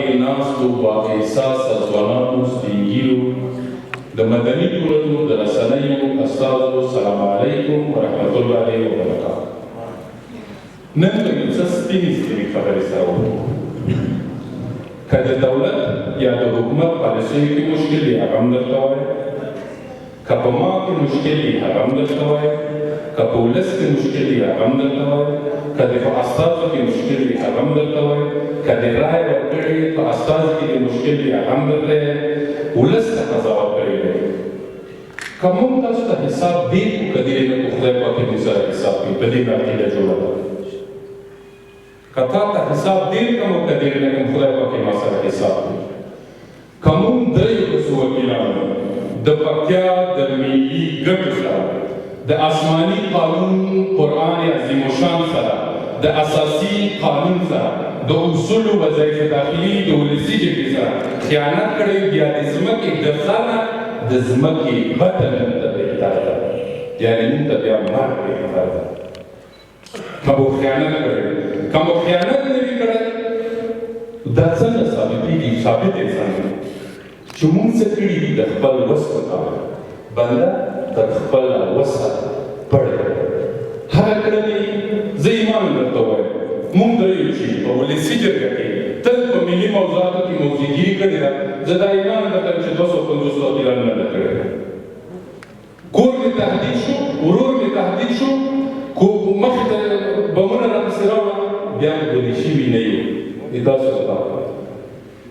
کې ناستو با احساسه ځوانانو سپین ږیرو د مدني ټولنو د رسنیو استازو سلام علیکم ورحمت الله وبرکاته. نن به یو څه سپینې خبرې سره وکړو. که د دولت یا د حکومت پالیسیو کې مشکل وي هغه هم درته وایم، که په ما کې مشکل وي هغه هم درته وایم، که په ولس کې مشکل وي هغه هم درته وایم، که د استازو کې مشکل وي هغه هم درته وایم، که د رایې ورکړې په استازو کې د مشکل وي هغه هم درته وایم. ولس ته قضاوت کړی دی. که موږ تاسو ته حساب دی که دې نه په خدای پاک موږ سره حساب کوي، په دې عقیده جوړه ده. که تا ته حساب ډېر کم او که ډېر نه کم خدای پاک ما سره حساب کوي. که موږ دریو کسو وکیلانو د پکتیا د ملي ګټو سره د آسماني قانون قرآن عظیم الشان سره د اساسي قانون سره د اصولو وظایف داخلي د ولسي جبهې سره خیانت کړی، بیا د ځمکې دفاع نه د ځمکې ګټه موږ ته بهتر ده، یعنې موږ ته بیا مرګ بهتر ده. که مو خیانت کړی، که مو خیانت نه وي کړی، دا څنګه ثابتېږي؟ ثابت یې څنګه چې موږ څه کړي دي د خپل وس مطابق. بنده تر خپل وسه پړی هغه کړنې زه ایمان درته وایم موږ دریو چې په ولسي جرګه کې تل په ملي موضوعاتو کې موضوعګیري کړې ده. زه دا ایمان درته چې 250 وکیلان نه ده کړې. کور مې تهدید شو، ورور مې تهدید شو، مخې ته بمونه راپسې راوړه، بیا مو ګولې شوي نه یو. تاسو ته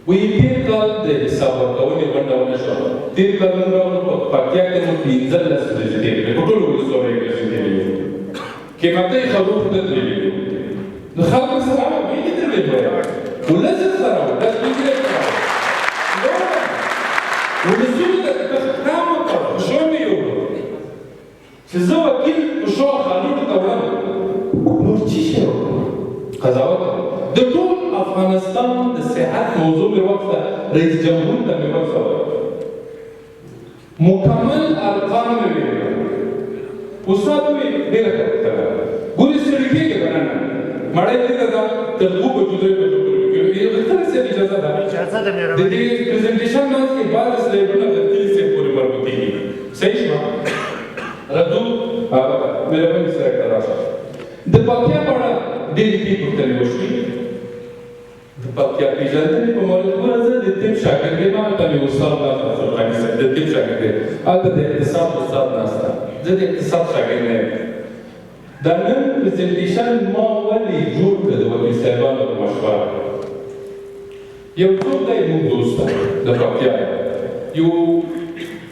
وایي تېر کال د حساب ورکونې غونډه ونه شوه. تېر کال موږ راغلو په پکتیا کې مو 15 ورځې تېرې کړې، په ټولو ولسوالیو کې ورځې تېرې وې. قیمتۍ خبرو ته تللې وې. د خلکو سره مې لیدلې وې، ولس سره وه، دا سپین ږیری سره وه. ولسونو ته احترام وکړه، پښو مې یوړه چې زه وکیل پښو خانونو ته وړم. نور څه شی وکړم؟ قضاوت د ټول افغانستان د صحت موضوع مې وکړه، رئیس جمهور ته مې وکړه، مکمل ارقام مې ویل. استاد مې ډېره کتله ګورې ستړي کېږي که نه؟ مړی دلته ده تر 2 بجو 3 بجو پورې غښتلي صاحب اجازه ده د دې پرزنټیشن منځ کې بعضې سلایډونه غښتلي صاحب پورې مربوطېږي. صحیح شوه؟ ردو مهرباني سره ته راشه. د پکتیا په اړه ډېرې ښې پوښتنې وشوې. د پکتیا پېژندنې په موضوع زه د طب شاګرد یم. هلته مې استاد ناست ده، فرقاني صاحب د طب شاګرد یم. هلته د اقتصاد استاد ناست ده، زه د اقتصاد شاګرد نه یم. دا نن پرزنټیشن ما ولې جوړ کړه د وکیل صاحبانو په مشوره. یو څوک دی زموږ دوست ده د پکتیا یو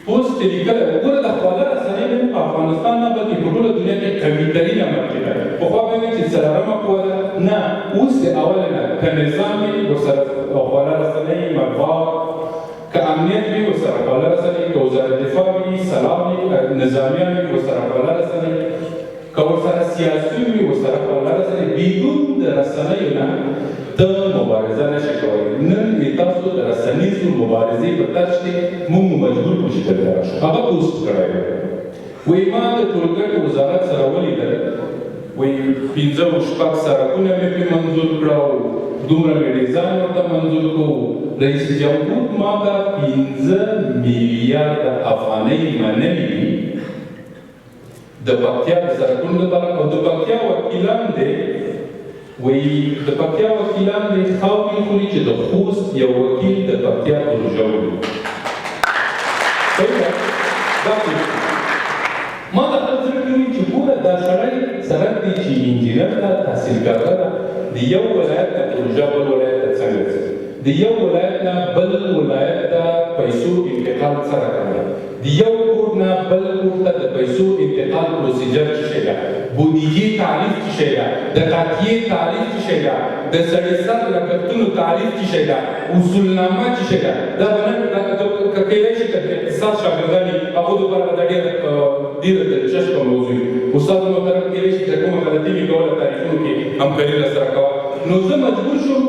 پوسټ یې لیکلی وګوره د خواله رسنۍ نن په افغانستان نه بلکې په ټوله دنیا کې قوي مرکې ده. پخوا به وایي چې څلورمه قوه ده، نه اوس د اول نه که نظام وي ورسره خواله رسنۍ، مطبوعات، که امنیت وي ورسره خواله رسنۍ، که وزارت دفاع وي، سلام وي، نظامیان وي ورسره خواله رسنۍ، که ورسره سیاسي وي ورسره خواله رسنۍ. بدون د رسنیو نه ته مبارزه نشي کولی. نن تاسو د رسنیزو مبارزې په ترڅ کې موږ مجبور کړو چې دلته راشو. هغه پوسټ کړی و، وایي ما د ټولګټو وزارت سره ولیدل، وایي 15-16 سړکونه مې پرې منظور کړه او دومره مې ډیزاین ورته منظور کړو. رئیس جمهور ما ته 15 میلیارده افغانۍ منلي دي د پکتیا د سړکونو لپاره. او د پکتیا وکیلان دی وایي د پکتیا وکیلان دی خاورې خوري چې د خوست یو وکیل د پکتیا پروژه وکړي. صحیح ده؟ دا ما د خپل زړه کې وایي چې ګوره دا سړی سړک دی چې انجینر ده، تحصیل کارګر ده، د یو ولایت نه پروژه بل ولایت ته څنګه ځي؟ د یو ولایت نه بل ولایت ته پیسو انتقال څنګه کوي؟ د یو کور نه بل کور ته د پیسو انتقال پروسیجر څه شی ده؟ بودیجې تعریف څه شی ده؟ د قطعیې تعریف څه شی ده؟ د سړي سر لګښتونو تعریف څه شی ده؟ اصولنامه څه شی ده؟ دا به نن که کیدای شي که د اقتصاد شاګردان وي هغو دپاره به دا ډېره دلچسپه موضوع وي. استاد محترم کیدای شي چې کومه غلطي مې کوله تاریخونو کې همکاري راسره کوه. نو زه مجبور شوم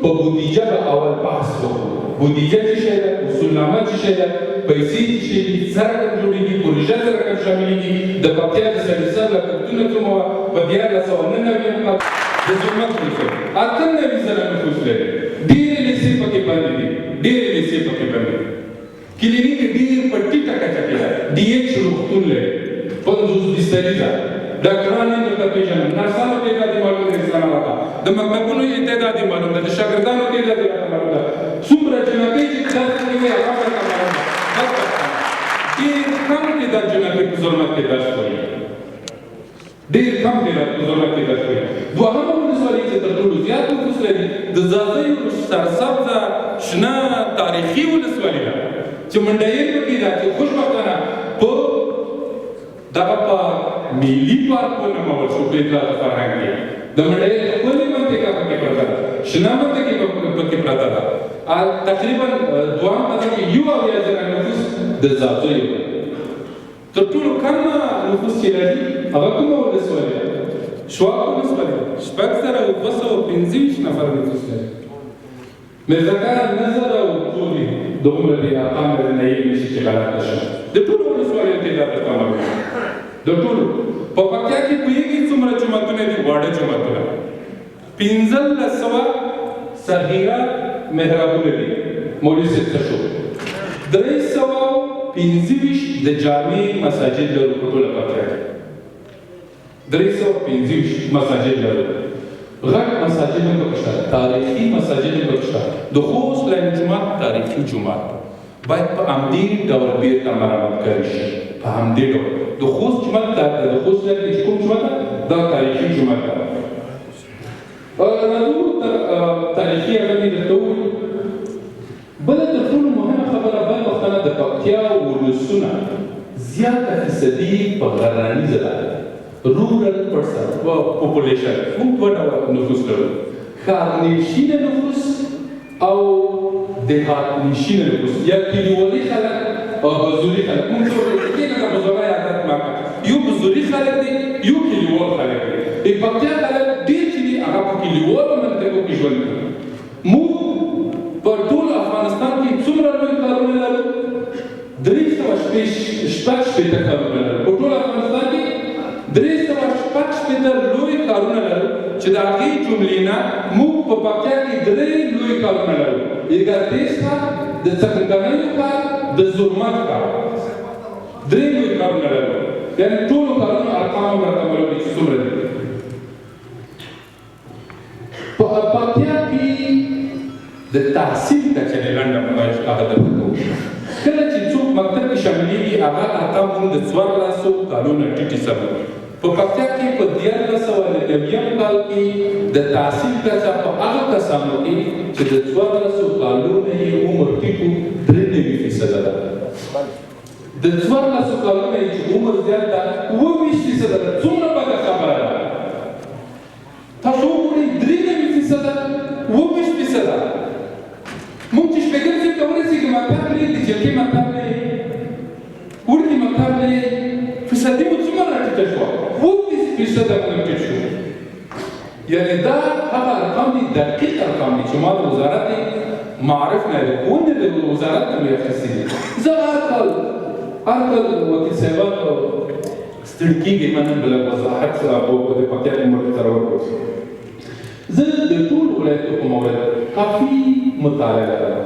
په بودیجه به اول بحث وکړو. بودیجه څه شی ده؟ اصولنامه څه شی ده؟ پیسې څه شی دي؟ څرنګه جوړېږي؟ پروژه څرنګه شاملېږي؟ د پکتیا د سړي سر لګښتونه څومره وه؟ په 1999 کال د ظلمت پروژه 98 زره نفوس لري. ډېرې لیسې پکې سپیشلیزه ډاکټران یې درته پېژنم، نرسانو تعداد یې معلوم دی اسلام آباد ته، د مکتبونو یې تعداد یې معلوم ده، د شاګردانو تعداد یې راته معلوم ده، څومره جنکۍ چې درس کوي هغه راته معلوم ده. ډېر کم تعداد جنکۍ په ظلمت کې درس کوي، ډېر کم تعداد په ظلمت کې درس کوي. دوهمه ولسوالي چې تر ټولو زیات نفوس لري د ځاځیو سرسبزه شنه تاریخي ولسوالي ده چې منډیل پکې ده چې خوشبختانه په دغه پارک ملي پارک ونومول شو په اطلاعات فرهنګ کې. د منډیل ښکلې منطقه پکې پرته ده، شنه منطقې پکې پرته ده. تقریبا دوهم ادب کې 70,000 نفوس د ځاځیو ده. تر ټولو کم نفوس چې لري هغه کومه ولسوالي ده؟ شواب ولسوالي ده، 225 نفر نفوس لري. مزدکار نظر او طولي دومره دي ارقام درنه یې نشي چې غلطه شي. د ټولو ولسوالیو تعداد درته معلوم دی، د ټولو. په پکتیا کې پوهېږئ څومره جوماتونه دي؟ واړه جوماتونه 1500 صغیره محرابونه دي، مولوي صاحب ته شو 325 د جامع مساجد لرو په ټوله پکتیا کې، 325 مساجد لرو. غټ مساجد هم پکې شته، تاریخي مساجد هم پکې شته. د خوست لاین جومات تاریخي جومات باید په همدې ډول بیرته مرمت کړی شي، په همدې ډول. د خوست جومات د خوست لاین کې چې کوم جومات ده دا تاریخي جومات ده. نور تاریخي هغه مې درته وویل. بله تر ټولو مهمه خبره بل وختونه د پکتیا ولسونه زیاته فیصدي په غرانیزه ده، rural person population. موږ دوه ډوله نفوس لرو، ښارنشینه نفوس او دهاتنشینه نفوس، یا کلیوالي خلک او بزوري خلک. موږ څو کې لکه بزوري عادت ما یو بزوري خلک دي یو کلیوال خلک دي. د پکتیا خلک ډېر چې دي هغه په کلیوالو منطقو کې ژوند کوي. موږ په ټول افغانستان کې څومره لوی ښارونه لرو؟ 360 کارونه لرو په ټول افغانستان کې. 360 لوی ښارونه لرو چې د هغې جملې نه موږ په پکتیا کې 3 لوی ښارونه لرو: ایګردیز ښار، د څکنګنیو ښار، د زرمت ښار. 3 لوی ښارونه لرو. یعنې ټولو ښارونو ارقام هم راته معلوم دي چې څومره دي. په پکتیا کې د تحصیل کچه یې لنډه هغه درته کوو. کله چې څوک مکتب کې شاملېږي هغه ارقام موږ د 1400 کالونو ټیټې سمو. په پکتیا کې په 1490 کال کې د تحصیل کچه په هغه کسانو کې چې د 1400 کالونو یې عمر ټیټ 93% ده. د 1400 کالونو یې چې عمر زیات ده 29% ده. څومره بده خبره ده؟ تاسو وګورئ 93% ده، 29% ده. موږ چې شپږم صنف ته ورسېږو مکتب پرېږدي، جلکې مکتب نه یې، وړکي مکتب نه یې، فیصدي مو څومره راټیټه شوه؟ 29% مو ټیټ شو. یعنې دا هغه ارقام دي، دقیق ارقام دي چې ما د وزارت معارف نه د ښوونې د وزارت نه مې اخیستي دي. زه هر کال وکیل صاحبان ستړي کېږي ما نن بله وضاحت د پکتیا په مټ سره ورکړو. زه د ټولو ولایتو په مورد کافي مطالعه لرم.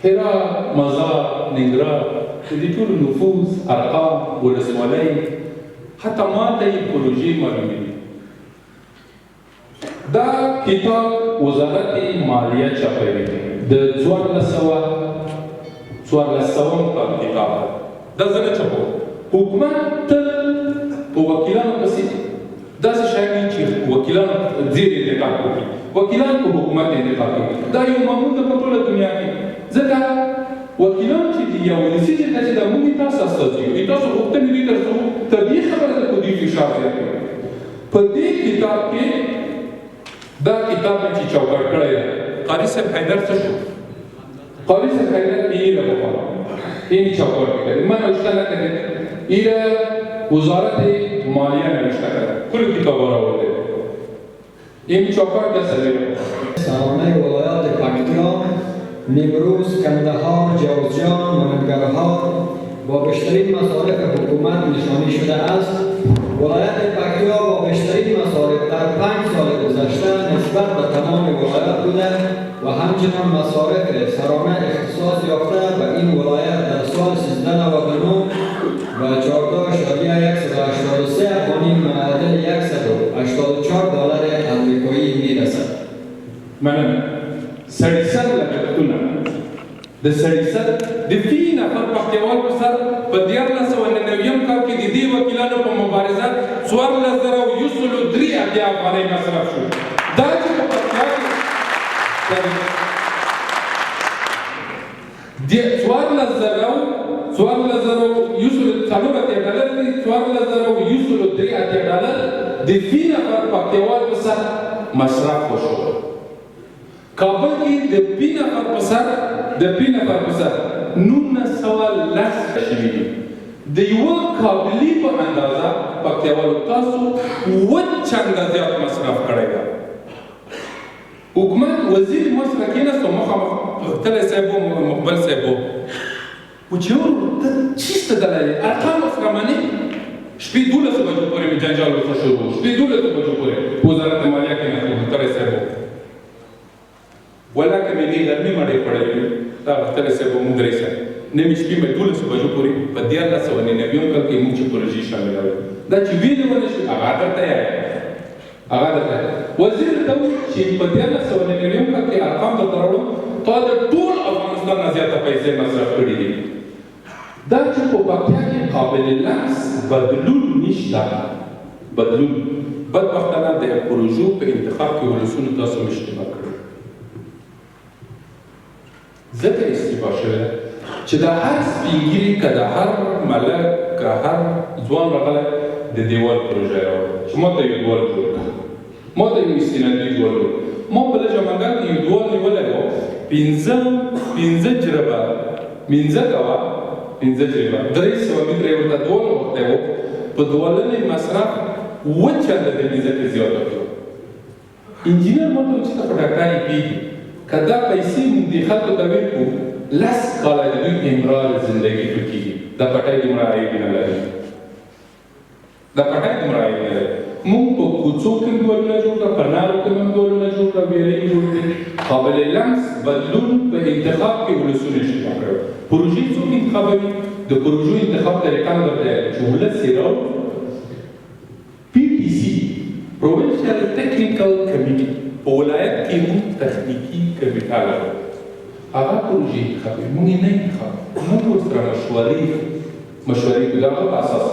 هرات، مزار، ننګرهار د دې ټولو نفوس، ارقام، ولسوالۍ، حتی ما ته یې پروژې معلومې دي. دا کتاب وزارت مالیه چاپوي، د 1400 کال کتاب ده. دا زه نه چاپوم. حکومت تل په وکیلانو پسې داسې شیان دي چې وکیلان زیر انتقال کوي، وکیلان په حکومت انتقال کوي. دا یو معمول ده په ټوله دنیا کې. ځکه وکیلان چې دي یا ولسي جرګه چې ده موږ یې تاسو استازي یو، تاسو غوښتنې دي تر څو طبیعي خبره ده په دوی فشار زیات کوي. په دې کتاب کې دا کتاب چې چوکاټ کړی دی قاري صاحب حیدر څه شو؟ قاري صاحب حیدر ایره بخواه این چوکاټ کړی ما نوشته نکرده، ایره وزارت مالیه نوشته کرده، کل کتاب راورده. این چوکاټ د سویره سامانه ولایات پکتیا، نیمروز، کندهار، جوزجان و ننگرهار با بیشترین مصارف حکومت نشانی شده است. ولایت پکتیا با بیشترین مصارف در 5 سال گذشته نسبت به تمام ولایت بوده و همچنان مصارف سرانه اختصاص یافته به این ولایت در سال 1399 و 14.183 افغانی معادل $184 امریکایی میرسد. مننه. سړي سر لګښتونه د سړي سر د فی نفر پښتیوال په سر په 1999 کال کې د دې وکیلانو په مبارزه 14,103 افغانۍ مصرف شو. دا چې په پښتیا کې 14,103 د فی نفر پښتیوال په سر مصرف وشو. کابل کې د پی نفر په سر 1910 شوي دي. د یوه کابلي په اندازه پکتیاوالو تاسو 7 چنده زیات مصرف کړی ده. حکومت وزیر مصر کېناستو مخامخ تلی صاحب و مقبل صاحب و چې ته چیسته دلایل ارقام سره منې؟ شپې 12 بجو پورې مې جنجال ورته شروع و. شپې 12 بجو پورې وزارت مالیه کېناستو تلی صاحب و ولا که مې دې ګرمي مړې کړی دا تلی صاحب و مونږ درې سره نیم شپې مې 12 بجو پورې په 1999 کال کې موږ چې پروژې شاملوي. دا چې ویلې ونه شي هغه درته وزیر ته چې په 1999 کال کې ارقام درته راوړم تا د ټول افغانستان نه زیاته پیسې مصرف کړي دي. دا چې په پکتیا کې قابل لمس بدلون نشته. بدلون بدبختانه د پروژو په انتخاب کې ولسونو تاسو اشتباه کړی. ځکه اشتباه شوې ده چې د هر سپین ږیري که د هر ملک که هر ځوان راغلی د دیوال پروژه راوړي چې ما ته یو دیوال جوړ کړه، ما ته یو استنادي جوړ کړه. ما په لږه منګل کې یو دیوال نیولی و 15 جربه 15 کوه 15 جربه 300 متره یې ورته دیوال وختی و. په دیوالنې مصرف 7 چنده د مځکې زیاته کړو. انجینر ما ته چې ته په ډاکټرۍ پوهېږي که دا پیسې موږ دې خلکو ته ورکړو 10 کاله د دوی امرار زندګي ټول کېږي. دا پټی دومره عیب نه لري. دا پټی دومره عیب نه لري. موږ په کوڅو کې دیوالونه جوړ کړه، په نارو کې موږ دیوالونه جوړ کړه، ویالې جوړ کړې. قابل لمس بدلون په انتخاب کې ولسونه اشتباه کړی. پروژې څوک انتخابوي؟ د پروژو انتخاب طریقه هم درته چې ولس یې راوړي PTC پروینشل ټیکنیکل کمیټي په ولایت کې موږ تخنیکي کمیټه لرو. هغه پروژې انتخابوي، موږ یې نه انتخابوو. موږ ورسره مشورې کوو. د هغه په اساس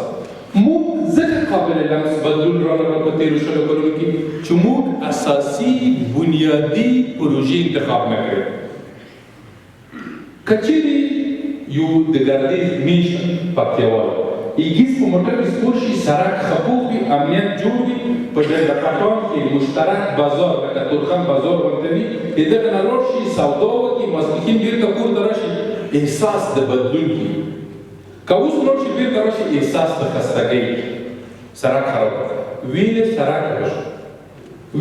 موږ ځکه قابل لمس بدلون راغلی په تېرو شلو کلونو کې چې موږ اساسي بنیادي پروژې انتخاب نه کړې. که چېرې یو د ګردیز میشن پکتیاوال ایګیز په موټر کې سپور شي، سړک خپوغ وي، امنیت جوړ وي، په ډنډکټان کې مشترک بازار لکه تورخم بازار ورته وي، د دغه نه لاړ شي سودا وکړي، ماسپښین بېرته کور ته راشي، احساس د بدلون کړي. که اوس لاړ شي بېرته راشي احساس د خستګۍ کړي. سړک خراب ویلې سړک جوړ شو،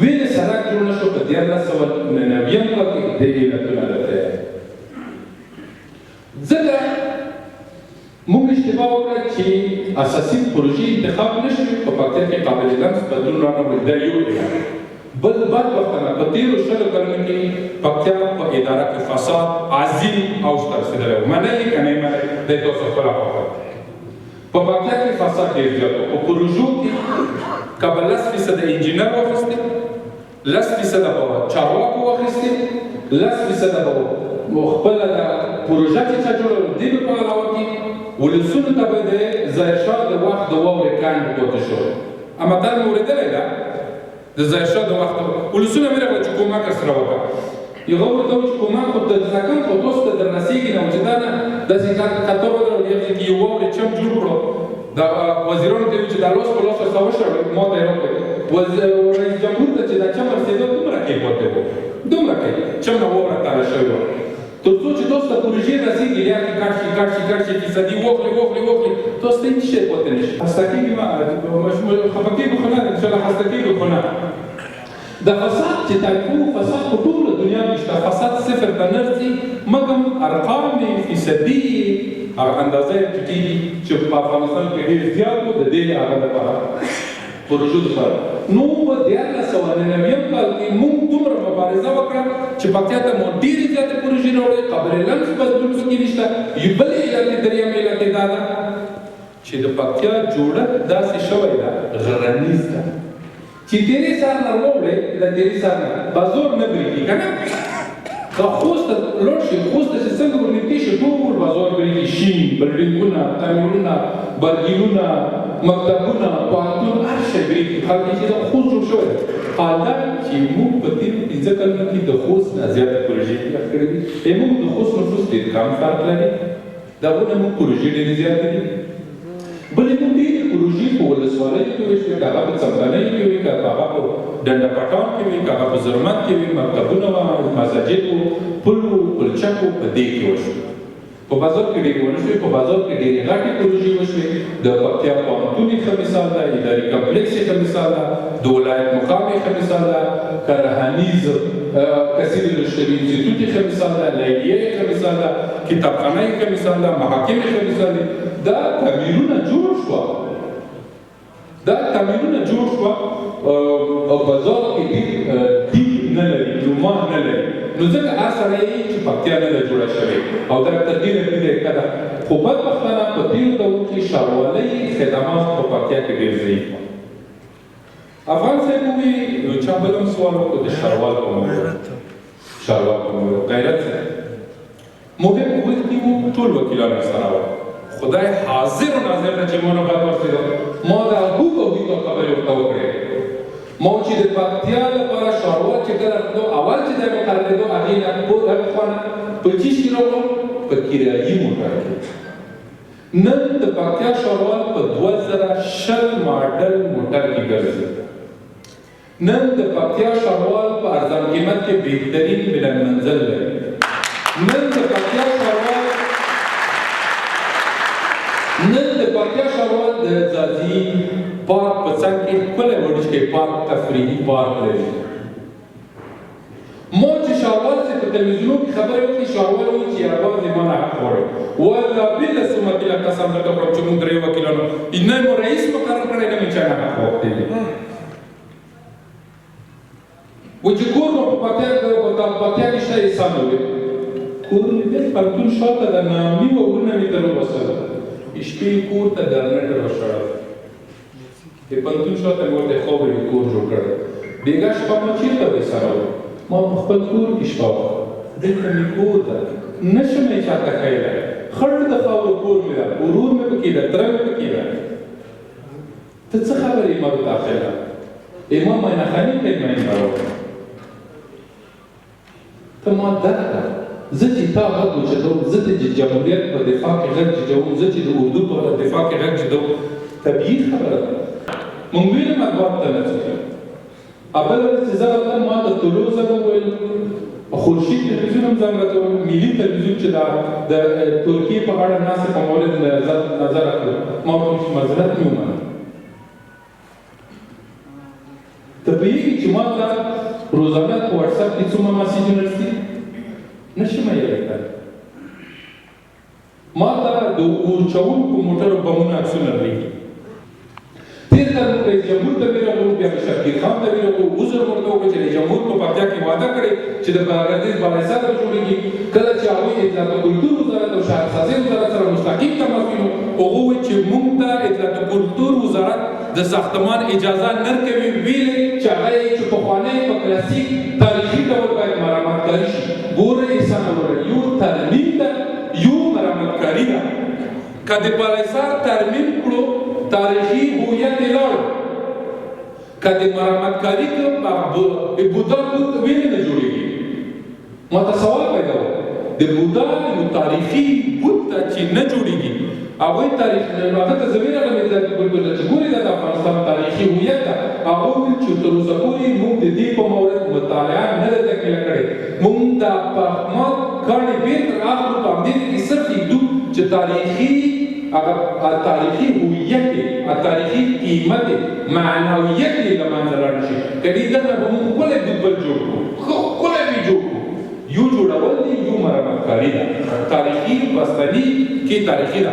ویلې سړک جوړ نه شو. په 1999 کال کې د علتونه درته ځکه موږ اشتباه وکړه چې اساسي پروژې انتخاب نه شوې. په پکتیا کې قابل لمس بدلون راغلی. دا یو علت. بل بدبختانه په تېرو شلو کلونو کې پکتیا په اداره کې فساد عظیم اوج ته رسېدلی و. منئ یې که نه یې منئ دی تاسو خپله خوښه. په پکتیا کې فساد ډېر زیات و. په پروژو کې که به 10% انجینر واخیستې، 10% به چارواکو واخیستې، 10% به خپله د پروژه چې چا جوړوله دې به په علاوه کې ولسونو ته به د ظاهرشاه د وخت د واورې کاڼ پورته شو. متل مې اورېدلی ده د ظاهرشاه د وخت ولسونه مې راغله چې کومک راسره وکړه. هغه ورته وویل چې کومک خو درته کوم خو تاسو ته در رسېږي نه. چې دا نه داسې کته ودرول یو ځای کې یو واورې چم جوړ کړو. دا وزیرانو ته ویل چې دا لاس په لاس ورته وشړئ. ما ته یې راکړئ. رئیس جمهور ته چې دا چم رسېده دومره کې پورته و، دومره کې چم نه واوره تاله شوې وه. تر څو چې تاسو ته پروژې رسېږي یا کې کټ شي فیصدي واخلي تاسو ته هېڅ شی پاتې نه شي. خسته کېږي خفه کېږو خو نه انشاءالله خسته کېږو خو نه. د فساد چې تعریفوو فساد په ټوله دنیا کې شته. فساد صفر ته نه ځي مګر ارقام یې فیصدي هغه اندازه یې ټیټېږي چې په افغانستان کې ډېر زیات و. د دې هغه لپاره پروژو دپاره نو په 1999 کال کې موږ دومره مبارزه وکړه چې پکتیا ته مو ډېرې زیاتې پروژې راوړې. قابل لمس بدلون پکې نشته. یو بل علت یې درېیم علت یې دا ده چې د پکتیا جوړښت داسې شوی ده غرنیز ده چې تیرې سار نه وړې د تیرې سار نه بازور نه بریږي که نه دا خوست ته لوړ شي خوست ته چې څنګه ورنږدې شي ټول بازار بریږي شین بلډینګونه تعمیرونه برګینونه مکتبونه پوهنتون هر شی بریږي خلک چې دا خوست جوړ شوی دی حال دا چې موږ په تېرو 15 کلونو کې د خوست نه زیاتې پروژې پیل کړې دي موږ د خوست نفوس ډېر کم فرق لري دا ونه موږ پروژې ډېرې زیاتې دي بلې موږ ډېرې پروژې په ولسوالیو کې وشوې که هغه په څمکنیو کې وي که هغه په ډنډه پټان کې وي که هغه په زرمت کې وي مکتبونه وو مساجد وو پل وو پلچک وو په دې کې وشوې په بازار کې ډېرې ونه شوې په بازار کې ډېرې غټې پروژې وشوې د پکتیا پوهنتون یې ښه مثال ده اداري کمپلیکس یې ښه مثال ده د ولایت مقام یې ښه مثال ده کرهنیز کثیر رشتوي انستیتوت یې ښه مثال ده لیلیه یې ښه مثال ده کتابخانه یې ښه مثال ده محاکم یې ښه مثال دي دا تعمیرونه جوړ شوه او بازار کې ډېر دیپ نه لري لومان نه لري نو ځکه هر سړی چې پکتیا نه ده جوړه شوې او دا تر ډېره لرې که ده خو بدبختانه په تېرو دورو کې ښاروالۍ خدمات په پکتیا کې ډېر ضعیف وو افغان صاحب ووایي یو چا بل هم سوال وکړو د ښاروال په موضوع غیرت صاحب مهم وخت کې مو ټول وکیلان سره وو خدای حاضر و ناظر ده چې ما نه باید ورسېدو ما دا هوک او هیڅ خبرې ورته وکړې ما چې د پکتیا لپاره ښاروال چې کله اول چې دی مقررېدو هغې نه هغې خوا نه په چی شي راوړم په کرایي موټر کې نن د پکتیا ښاروال په 2020 ماډل موټر کې ګرځي نن د پکتیا ښاروال په ارزان قیمت کې بهترین بلند منزل لري نن د پکتیا ښاروال د ځاځي پارک په څنګ کې ښکلی وړوکی پارک تفریحي پارک لري ما چې ښاروال صاحب په تلویزیونو کې خبرې وکړي ښاروال وایي چې یارباز یې ما نه حق غواړي والله بالله څه وکیله قسم درته وکړم چې موږ درې وکیلانو نه مو رئیس مقرر کړی نه مې چا نه حق غوښتی دی وایي چې کور مو په پکتیا کې شته یې سم وي کور مې دی پښتون شاته د نامي وګړونه مې تر وباسله شپې کور ته جنریټر وشړل د پښتون شاته مې ورته خوبرې کور جوړ کړی بېګا شپه ما چېرته ویسارولو ما په خپل کور کې شپه وکړه دلته مې کور ده نه شم یې چاته ښیلی خړ د خاورو کور مې ده ورور مې پکې ده تره مې پکې ده ته څه خبرې ما ورته اخیله ما معاینهخانې ته یې معاینه راوړم ته ما درک کړه زه چې تا غږ وچدوم زه د جمهوریت په دفاع کې غږ جوړوم زه چې د اردو په دفاع کې غږ جوړوم طبیعي خبره ده موږ ویلې مطبوعات ته نه ځو بله ورځ چې زه راتلم ما د طلوع زنګ وویل خورشید تلویزیون هم زنګ راته وویل ملي تلویزیون چې د ترکیې په اړه ناسې په مورد نظر اخلو ما ورته چې معذرت مې ومنه ته پوهېږې چې ما ته روزانه په واټساپ کې څومره مسیجونه رسي نشم یې کړی ما ته د اورچوونکو موټرو بمونه عکسونه رالیږي تېر کال موږ رئیس جمهور ته ورغلو بیا مې شبګیر خان ته ورغلو عذر ورته وکړو چې رئیس جمهور په پکتیا کې وعده کړې چې د بهرګردیز بالاحصار به جوړېږي کله چې هغوی اطلاعات کلتور وزارت او شهرسازۍ وزارت سره مستقیم تماس ونیو هغه وویل چې موږ ته اطلاعات کلتور وزارت د ساختمان اجازه نه ورکوي ویلې چې هغه یې چې پخوانی په کلاسیک تاریخي ډول باید مرمتکاري شي ګوره احسان وروره یو ترمیم ده یو مرمتکاري ده که د بالاحصار ترمیم کړو تاریخي هویت یې لاړو که د مرمتکاري کړو بودا بوت ولې نه جوړېږي ما ته سوال پیدا و د بودا یو تاریخي بوت ته چې نه جوړېږي هغوی تاریخ هغه ته زه ویرغلم چې ګورې دا د افغانستان تاریخي هویت ده هغه وویل چې تر اوسه پورې موږ د دې په مورد مطالعه نه ده تکمیله کړې موږ د احمد کاڼې بېرته اخلو په همدې کې صرف یږدو چې تاریخي هویت یې تاریخي قیمت یې معنویت یې له منځه لاړ شي که دې دننه به موږ ښکلی دود بل جوړ کړو ښه ښکلی به جوړ کړو یو جوړول دی یو مرمتکاري ده تاریخي بستني کې تاریخي ده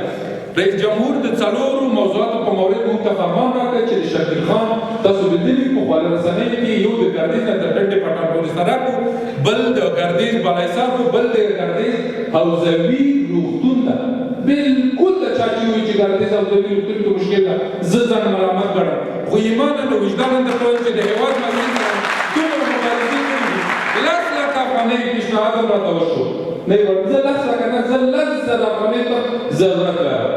رئیس جمهور د څلورو موضوعاتو په مورد موږ ته فرمان راکړی چې د شبګیر خان تاسو لیدلي پخوانۍ رسنیو کې یو د ګردیز نه تر ډنډې پټان پورې سړک و بل د ګردیز بالاحصار بل د ګردیز حوزوي روغتون ده بالکل د چا چې وایي چې ګردیز حوزوي روغتون کې مشکل ده زه ځان ملامت ګڼم خو ایمانا د وجدان درته وایم چې د هېواد مسؤل سره دومره مبارزې کړي دي 1,00,000 افغانۍ پیشنهاد هم راته وشو نه یې زه 1,00,000 نه زه 1,00,000 افغانۍ ته ضرورت لرم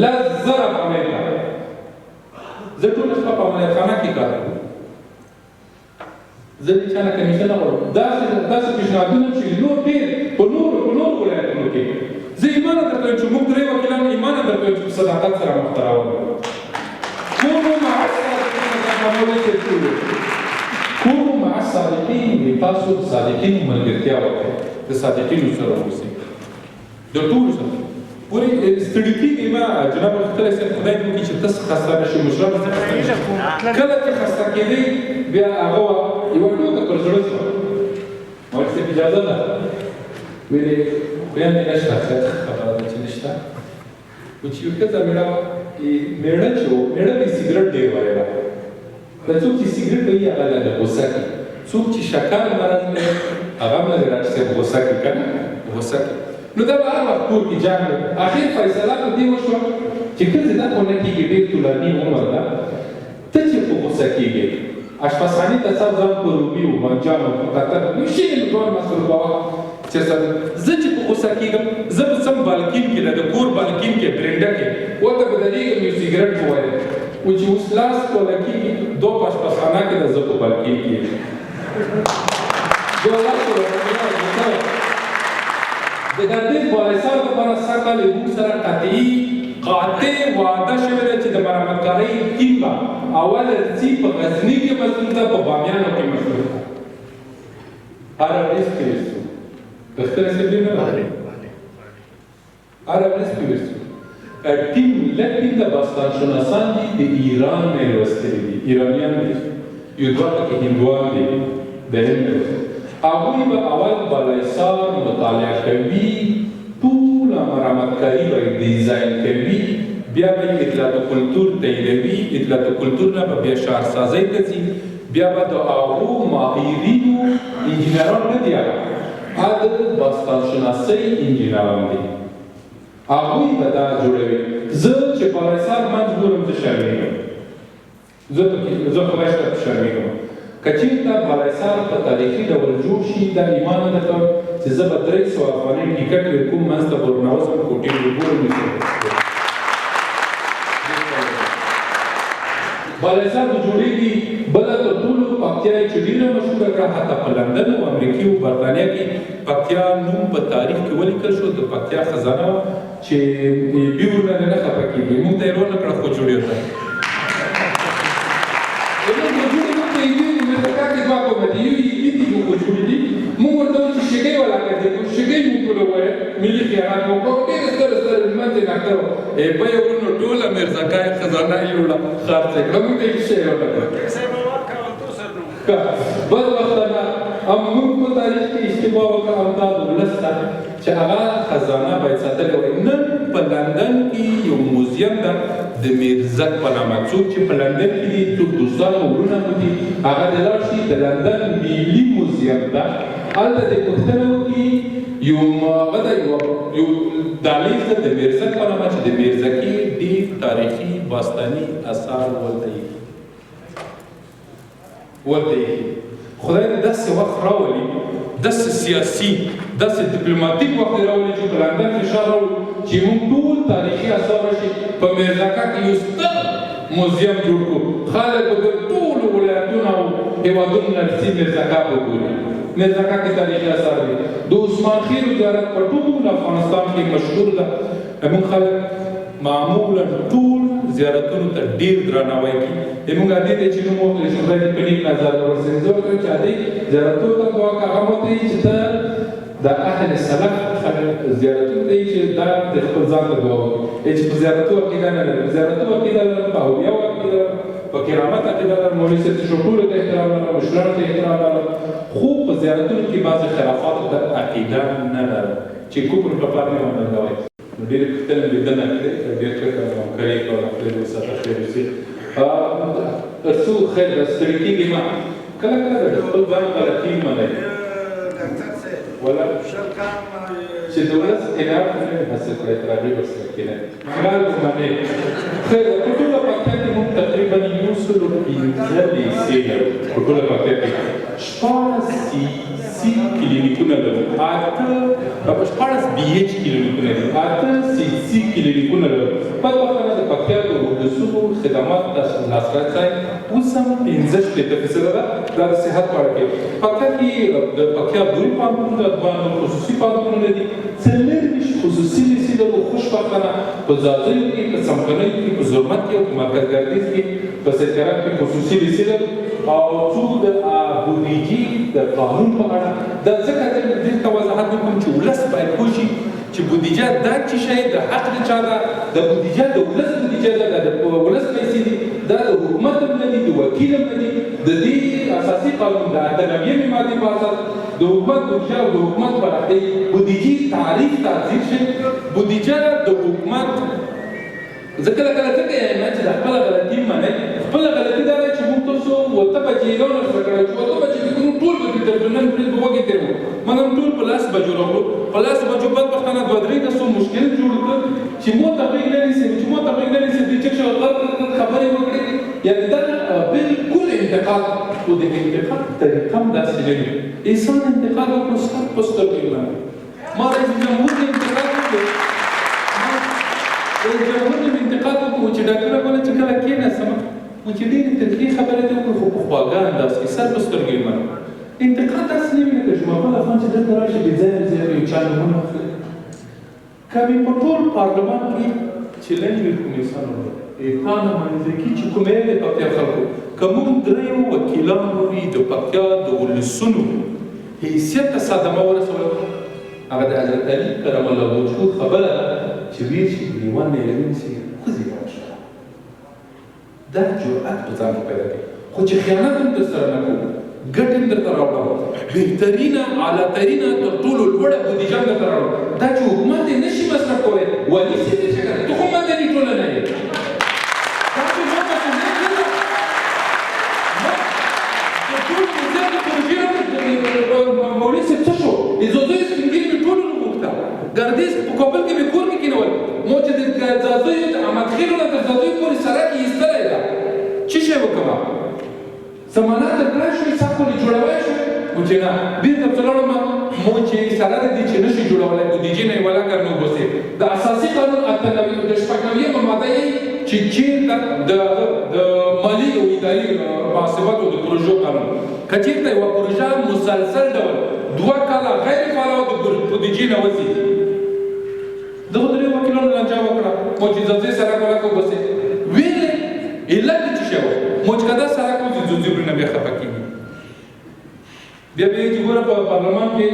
1,00,000 افغانۍ ته زه ټوله شپه په عملیاتخانه کې کار کوم زه د چا نه کمیشن نه غواړم داسې پیشنهادونه چې نور ډېر په نورو ولایتونو کې زه ایمانه درته وایم چې موږ 3 وکیلان ایمانه درته وایم چې په صداقت سره مخته راوړو كونوا مع الصادقين تاسو صادقین ملګرتیا وکړئ د صادقینو سره اوسئ د ټولو سره پورې ستړي کېږئ مه جناب مختلف صاحب خدای دې وکړي چې ته خسته نه شې مشرف کله چې خسته کېدئ بیا هغه یوه ټوکه پر زړه شوه مولوي صاحب اجازه ده ویلې بیان دې نشته خبره ده چې نشته خو چې یو ښځه مېړه وه میړه چې و میړه به سګرټ ډېر ویله دا څوک چې سګرټ وایي هغه لږه غوسه کړي څوک چې شکر مرض لري هغه هم لږ راټسېب غوسه کړي که نه غوسه کړي نو دا به هر وخت کور کې جنګ دی اخر فیصله په دې وشوه چې ښځې دا خو نه کېږي ډېر طولاني عمر ده ته چې په غوسه کېږې اشپزخانې ته صاحب ځان په رومي و بانجانو په قطر نو شین ډول مصروفوه چې زه چې په غوسه کېږم زه به څم بالکین کې د کور بالکین کې برنډه کې ورته به درېږم یو سګرټ ووایم و چې اوس لاس کوله کېږي دو په اشپزخانه کې د زه په بالکین کې د ګردیز بالاحصار لپاره سږ کال موږ سره قاطع وعده شوې ده چې د مرمتکارۍ ټیم به اول ځي په غزني کې مسؤل ده په بامیانو کې مسؤل ده هره ورځ کې ویستو دفتر صاحب نه راغلی هره ورځ کې ویستو ټیم لږ ټیم د باستانشناسان دي د ایران نه یې لوستلي دي ایرانیان دي یو دوه پکې هندوان دي د هند هغوی به اول بالاحصار مطالعه کوي ټوله مرمتکاري به ډیزاین کوي بیا به اطلاعات کلتور تاییدوي اطلاعات کلتور نه به بیا شهرسازۍ ته ځي بیا به د هغو ماهرینو انجینران نه دي هغه د باستانشناسۍ انجینران دي هغوی به دا جوړوي زه چې بالاحصار منځ ګورم زه شرمېږم زه خدای شته شرمېږم که چېرته بالاحصار په تاریخي ډول جوړ شي دا ایمان درته چې زه به 300 افغانۍ ټیکټ ورکوم منځ ته به ورنوځم کوټې وګورم بالاحصار به جوړېږي بله تر ټولو پکتیا یې چې ډېره مشهوره کړه حتی په لندن او امریکې او برطانیه کې پکتیا نوم په تاریخ کې ولیکل شو د پکتیا خزانه چې بیا ورنه نه خفه کېږي موږ ته یې ونه کړه خو جوړېده مونږ ورته وایو چې شګۍ ولاکه دی شګۍ مونږ ټوله ووایه ملي خیانت مو وکړو ډېر ستر لمانځې ناکړه بیه ورونو ټوله میرزاکای خزانه یې وړه خرڅه کړه مونږ ته هېڅ شی ونه کړه بد وختانه موږ په تاریخ کې اشتباه وکړه همدا د ولس ته چې هغه خزانه باید ساتلې وای نن په لندن کې یو موزیم ده د میرزک په نامه څوک چې په لندن کې دي څوک دوستان او وروڼه مو دي هغه د لاړ شي د لندن ملي موزیم ده هلته دې پوښتنه وکړي یو دهلیز ده د میرزک په نامه چې د میرزکي ډېر تاریخي باستاني اثار ورته خدای دې داسې وخت راولي داسې سیاسي داسې ډیپلوماتیک وخت راولي چې په لندن فشار راوړي چې موږ ټول تاریخي اثار راشي په میرزکه کې یو ستر موزیم جوړ کړو خلک به د ټولو ولایتونو او هېوادونو نه راځي میرزکه وګوري میرزکه کې تاریخي اثار دي د عثمان خیلو زیارت په ټول افغانستان کې مشهور ده موږ خلک معمولا ټول زیارتونو ته ډېر درناوی کوي موږ عادي دی چې نوم واخلو چې خدای دې په نیک نظر ورسوي زه ورته وایم چې عادي زیارتونو ته دعا کوه هغه ورته وایي چې ته د اهل سلف زیارتونو ته چې دا د خپل ځان ته دعا وکړي چې په زیارتو عقیده نه لرم زیارتو عقیده لرم په اولیاو عقیده لرم په کرامت عقیده لرم مولوي صاحب شکورو ته احترام لرم مشرانو ته احترام لرم خو په زیارتونو کې بعضې خرافاتو ته عقیده نه لرم چې کفر کفار نه ومنډوئ نو ډېرې پوښتنې لیدنه کړې ډېر ښه همکاري یې کوله خدای دې وساته خیر وسي تر څو خیر ستړي کېږي مه کله کله د خپل ځان غلطي منئ ولا چې د ولس خلاف نه حاصل کړی تر هغې ورسره کېنه خلال زمانې خیر په ټوله پکتیا کې موږ تقریبا 115 لیسې لرو په ټوله پکتیا کې 16 کلینیکونه لرو 16 BH کلینیکونه لرو 8 CC کلینیکونه لرو بدبختانه د پکتیا د ولسونو خدمات لاسرسی اوس هم 15% ده دا د صحت په اړه کې پکتیا کې د پکتیا دوی پوهنتون د افغانو خصوصي پوهنتونونه دي 24 خصوصي لیسې لرو خوشبختانه په ځاځیو کې په څمکنیو کې په زرمت کې او په مرکز ګردیز کې په سیدکرم کې خصوصي لیسې لرو او څو د بودیجې د قانون په اړه دا ځکه دې ته وضاحت وکړم چې ولس باید پوه شي چې بودیجه دا څه شی د حق د چا ده د بودیجه د ولس بودیجه ده د ولس پیسې دي دا د حکومت هم نه دي د وکیل هم نه دي د دې اساسي قانون د 98 مادې په اساس د حکومت بودیجه او د حکومت پراختیا بودیجې تعریف تعزیر شي بودیجه د حکومت زه کله کله ځکه یم چې د خپله غلطي منئ خپله غلطي دا ده چې موږ تاسو اوته بجې اعلان ورسره کړی چې اوته بجې کې موږ ټول به تر نن ورځې به وږي تېر وو موږ هم ټول په 10 بجو راغلو په 10 بجو بدبختانه 2-3 کسو مشکل جوړ کړ چې مو ته غږ نه نیسي چې مو ته غږ نه نیسي چې څه خبرې وکړي یعنې دا بالکل انتقاد او د انتقاد طریقه هم داسې نه وي انسان انتقاد وکړو سخت په سترګو یې ما رئیس جمهور ته انتقاد وکړو جمهور ته انتقاد وکړو چې ډاکټر افغان چې کله کېناستم و چې ډېرې ترخې خبرې دې وکړو خو په خواږه انداز کې سر په سترګو یې انتقاد داسې نه وي لکه جمال افغان چې دلته راشي بې ځایه یو چا نومونه اخلي که مې په ټول پارلمان کې چې لنډ وي کوم انسان تا نماینده کي چې کوم یې د پکتیا خلکو که موږ دریو وکیلانو وي د پکتیا د ولسونو حیثیت ته صدمه ورسوله هغه د حضرت علي کرم الله وجهه خبره چې ویل شي ګریوان نه لري چې ښځې راوشه دا جرأت په ځان پیدا کوي خو چې خیانت هم درسره نه کوو ګټ هم درته راوړم بهترینه اعلیترینه تر ټولو لوړه بودیجه هم درته راوړم دا چې حکومت یې نشي مصرف کولی والي صاحب یې څه کوي ته خو مدني ټولنه یې دا چې ما مسؤلیت لرم د ټول نظام د پروژې مولوي صاحب څه شو د زوزیو سپین ږیري مې ټولو وغوښته ګردیز په کابل کې مې کور کې کېنول مو چې د ځاځیو د احمدخېلو نه تر ځاځیو پورې سړک یې ایستلی ده څه شی وکړم زمانه تر کړی شوې سا پورې جوړولی شو مو چې نه بېرته پسې لاړم مو چې سره د دې چې نه شي جوړولی بودیجې نه یې ولګر نه وباسې د اساسي قانون د 96 ماده یې چې چېرته د مالي او اداري محاسباتو د پروژو قانون که چېرته یوه پروژه مسلسل ډول 2 کاله غیر فعاله د بودیجې نه وځي دغه درې وکیلانو لانجه وکړه مو چې ځاځی سړک ولګه وباسې ویلې علت یې څه شی و مو چې که دا سړک و چې ځوځي پرې نه بیا خفه کېږي بیا به یې چې ګوره په پارلمان کې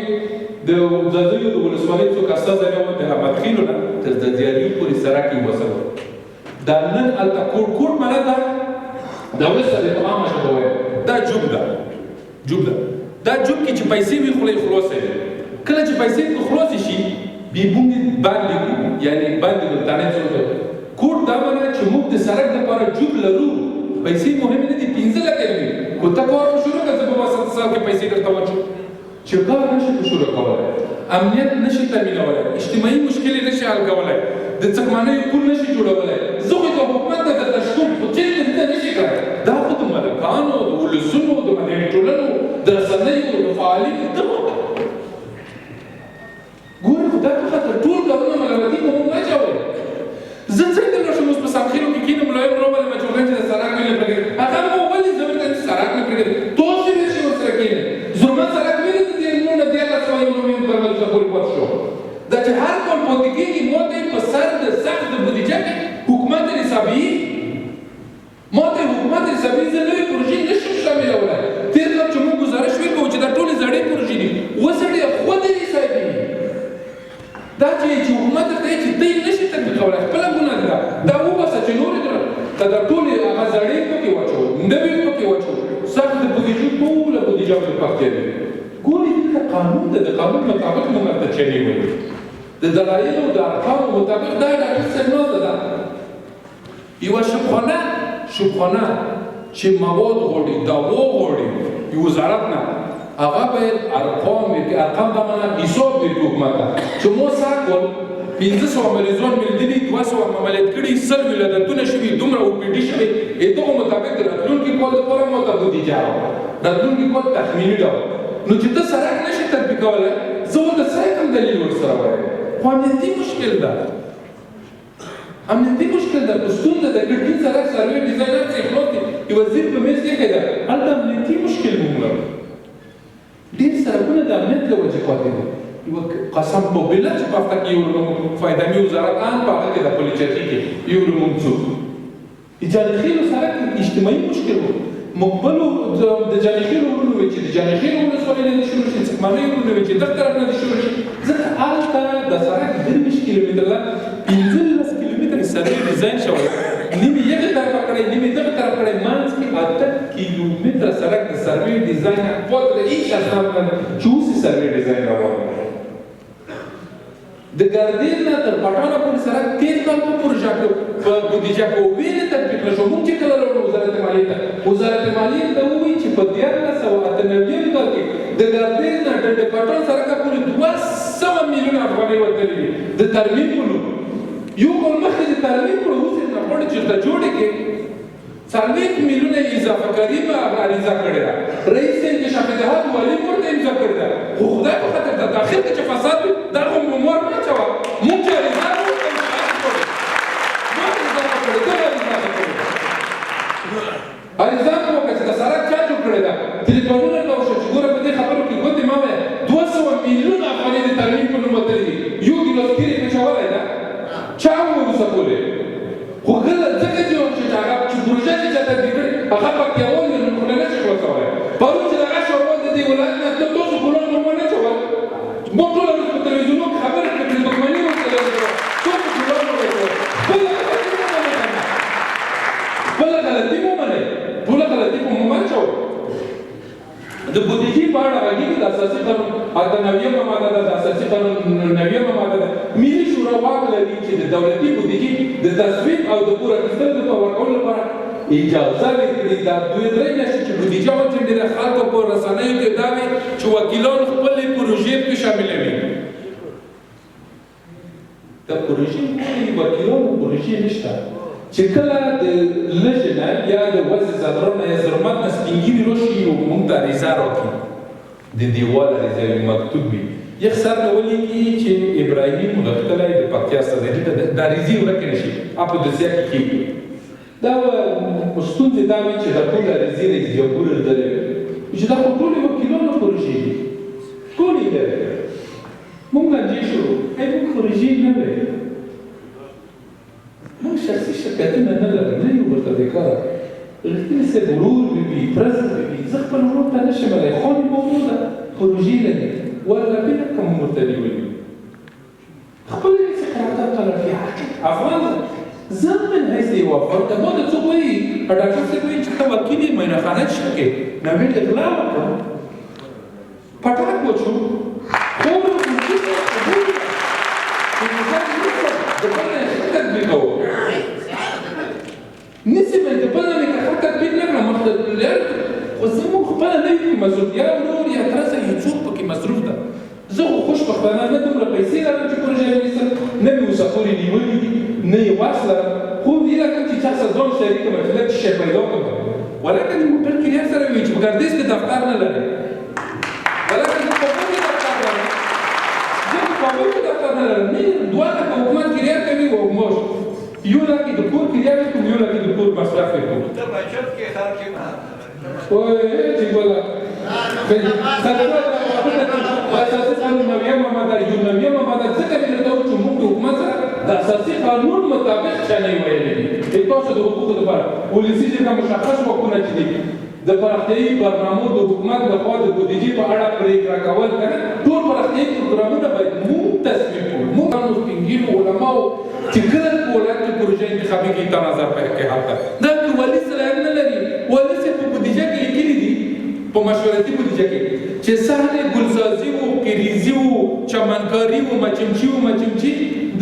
د ځاځیو د ولسوالۍ څوک استازی نه و د احمدخېلو نه تر ځاځیاني پورې سړک یې وسوه دا نن هلته کوټ معنا ده دا اوس سره په عامه ژبه وایم دا جوب ده دا جوب کې چې پیسې وي خوله یې خلاصه وي کله چې پیسې خلاصې شي بې بوندې باندې یعنې باندې ولتانې څه کوټ دا معنا چې موږ د سړک دپاره جوب لرو پیسې مهمې نه دي 15 لکه وي خو ته کار په شروع کړه زه به 7 سال کې پیسې درته واچوم چې کار نشي په شروع کولی امنیت نشي تامینولی اجتماعي مشکل یې نشي حل کولی د څکمانیو پول نشي جوړولی زه خو د حکومت نه درته شتون خو چېرته دې نشي کړی دا خو د ملکانو د ولسونو د مدني ټولنو د رسنیو د فعالینو دغه ګورې خو دا تر ټول کارونه ملامتي به موږ واچوئ زه څنګه نشم اوس په سامخېلو کې کېنم ملایم راولم چې ورته چې د سړک نه پرېږدي هغه مو ولې زه ورته چې سړک نه پرېږدي تاسو یې نشئ ورسره کېنئ زرمت سړک وینې د دې نو نه 1399 پرملته پورې پاتې شو دا چې هر کال پاتې کېږي مو ته یې په سر د سخت د بودیجه کې حکومت حسابي ما ته حکومت حسابي زه نوې پروژې نشم شاملولی تېر کال چې موږ ګزارش وکړو چې دا ټولې زړې پروژې دي وسړې خود یې حسابي دا چې حکومت ته چې ته یې نشي تطبیقولی خپله ګناه ده دا وباسه چې نورې ته دا ټولې هغه زړې پکې واچوو نوې پکې واچوو سخت د بودیجو ټوله بودیجه پرې پکې ده ګورې دلته قانون ده د قانون مطابق موږ ورته چلې وایو د دلایلو د ارقامو مطابق دا ډاکټر صاحب ناسته ده یوه شبخانه چې مواد غواړي دوا غواړي وزارت نه هغه باید ارقام دا معنا حساب دی حکومت ته چې مو ساکول 500 مریضان ملدلي 200 عملیات کړي 100 ولادتونه شوي دومره اوپیډي شوي دغه مطابق راتلونکي کال لپاره مو ته بودیجه راتلونکي کال تخمیني ډول نو چې ته سړک نشي تطبیق کولی زه ورته څه کوم دلیل ورسره وایم خو امنیتي مشکل ده امنیتي مشکل ده په ستونزه د ګډین سړک سروې ډیزاینر چې خپلوت یو وزیر په میز کې ده هلته امنیتي مشکل موږ لرو ډېر سړکونه د امنیت له وجې پاتې دي یو قسم په بله چې په هفته کې یو فایدامي وزارت ان په هغه کې د پلیچتي کې یو لمونځ څوک د جانخیلو سړک اجتماعي مشکل و مقبلو د جانخیلو ورونو وي چې د جانخیلو ولسوالۍ نه دي شروع شي څکمانۍ ورونو وي چې دغه طرف نه دي شروع شي ځکه هلته د سړک 23 کیلومتره 15 کیلومتره سروې ډیزاین شوی نیمې یغې طرفه کړی نیمې دغه طرف کړی منځ کې 8 کیلومتره سړک د سروې ډیزاین پوت د هیڅ اسناد نه چې اوس یې سروې ډیزاین روان د ګردین نه تر پټانه پورې سړک 13 کال په پروژه کې په بودیجه کې ویلې تطبیق نه شو مونږ چې کله راوړو وزارت مالیې ته وزارت مالیې ته ووایي چې په 1998 کال کې د ګردین نه د پټان سړک پورې 200 میلیونه افغانۍ ورتللي دي د ترمیم په نوم یو کال مخکې د ترمیم په اوس یې غواړي چې ورته جوړې کړي 40 میلیونه اضافه کاري به عریضه کړې ده رئیس انکشاف دهات والي ورته امضا کړې ده خو خدای په خاطر د داخل کې چې فساد وي دا خو مور نه اچوه مونږ چې عریضه ورته عریضه مو وکړه چې د سړک چا جوړ کړې ده تلیفونونه مې وشو چې ګوره په دې خبرو کې ګوتې ما وایه 200 میلیونه افغانۍ د ترمیم په نوم وتلي دي یو ګیلاس کیرې پېچولی ده چا وروسته کولی خو ګله ځکه چې هغه چې پروژه چې چا تطبیق کړې هغه پکتیاوال دي نو نه شي خلاصولی پرون چې دغه شوروا د دې ولایت نه تاسو ګلان نو نه چول موږ ټوله ورځ په تلویزیونو کې خبرې کړې دښمني ورته لري څوک ګلان نه وایي بله غلطي مو منئ ټوله غلطي مو مه اچوئ د بودیجې په اړه غږېږي د اساسي قانون 98مه ماده ده د اساسي قانون 90مه ماده ده ملي شورا واک لري چې د دولتي بودیجې د تصویب او د پور اخیستلو د ورکولو لپاره اجازه ورکړي دا 2-3 میاشتې چې بودیجه وڅنډي د خلکو په رسنیو کې دا وي چې وکیلان خپلې پروژې پکې شاملوي د پروژې وکیلانو پروژې نشته چې کله د لږې نه یا د وضع زدران نه یا ظلمت نه سپین ږیري راشي او موږ ته عریضه راکړي د دیوال عریضه مکتوب وي یخ سر نه ولیکي چې ابراهیم غښتلی د پکتیا استازی د عریضې ورکې نه شي په دوسیه کې کېږي دا ستونزې دا وي چې دا ټولې عریضې رئیس جمهور لیدلی وي چې دا خو ټولې وکیلانو پروژې دي ټولې یې لري موږ لانجې شو موږ پروژې نه لري موږ شخصي شرکتونه نه لرو نه یو ورته بېکاره رښتینې صاحب ورور وي پرزه وي زه خپل ورور ته نه شم ویلی خو مې موجوده پروژې لري ولا بینه کوم ورته نیولي خپل استقرارات طرفي افغان زه من حیث یوه فرد ما ته څوک وایي ډاکټر صاحب وایي چې ته وکیل یې معاینهخانه چې شکې نوې اغلا وکړه پټاک وچو خوب نسي من دبنا مې که تطبیق نه کړم مخته خو زموږ خپله نه وي مصروف یا ورور یا ترڅه یو څوک پکې مصروف ده زه خو خوشبختانه نه دومره پیسې لرم چې پروژه ونیسم نه مې مسافرې نیولي دي نه یې واس لرم خو هیله کوم چې چا سره ځان شریکه مفیدت شی پیدا کړم ولکه د موټر کرایه سره وي چې په ګردیز کې دفتر نه لري ولکه زه په کابل کې دفتر لرم زه په کابل کې دفتر نه لرم نه دواړه په حکومت کرایه کوي او موږ یو لکه د کور کرایه کوم یو لکه د کور مصرف کوم ته بچت کې خر کې ما وای چې بولا اساسي قانون نویمه ماده یو نویمه ماده ځکه چې دا چې موږ د حکومت سره د اساسي قانون مطابق چلې ویلې دي تاسو د حقوقو لپاره ولسی چې مشخص حقوقونه چې دي د پراختیایي برنامو د حکومت لخوا د بودیجې په اړه پرېکړه کول کنه ټول پراختیایي پروګرامونه باید موږ تصویب کړو موږ قانون سپینګیرو علماو چې کله په ولایت کې پروژه انتخابي کې تناظر کې حق ده دا که والي صلاحیت نه لري والي صاحب په بودیجه کې لیکلي دي په مشورتي بودیجه کې چې سهل ګلسازي و کریزي و چمنکاري و مچمچي و مچمچي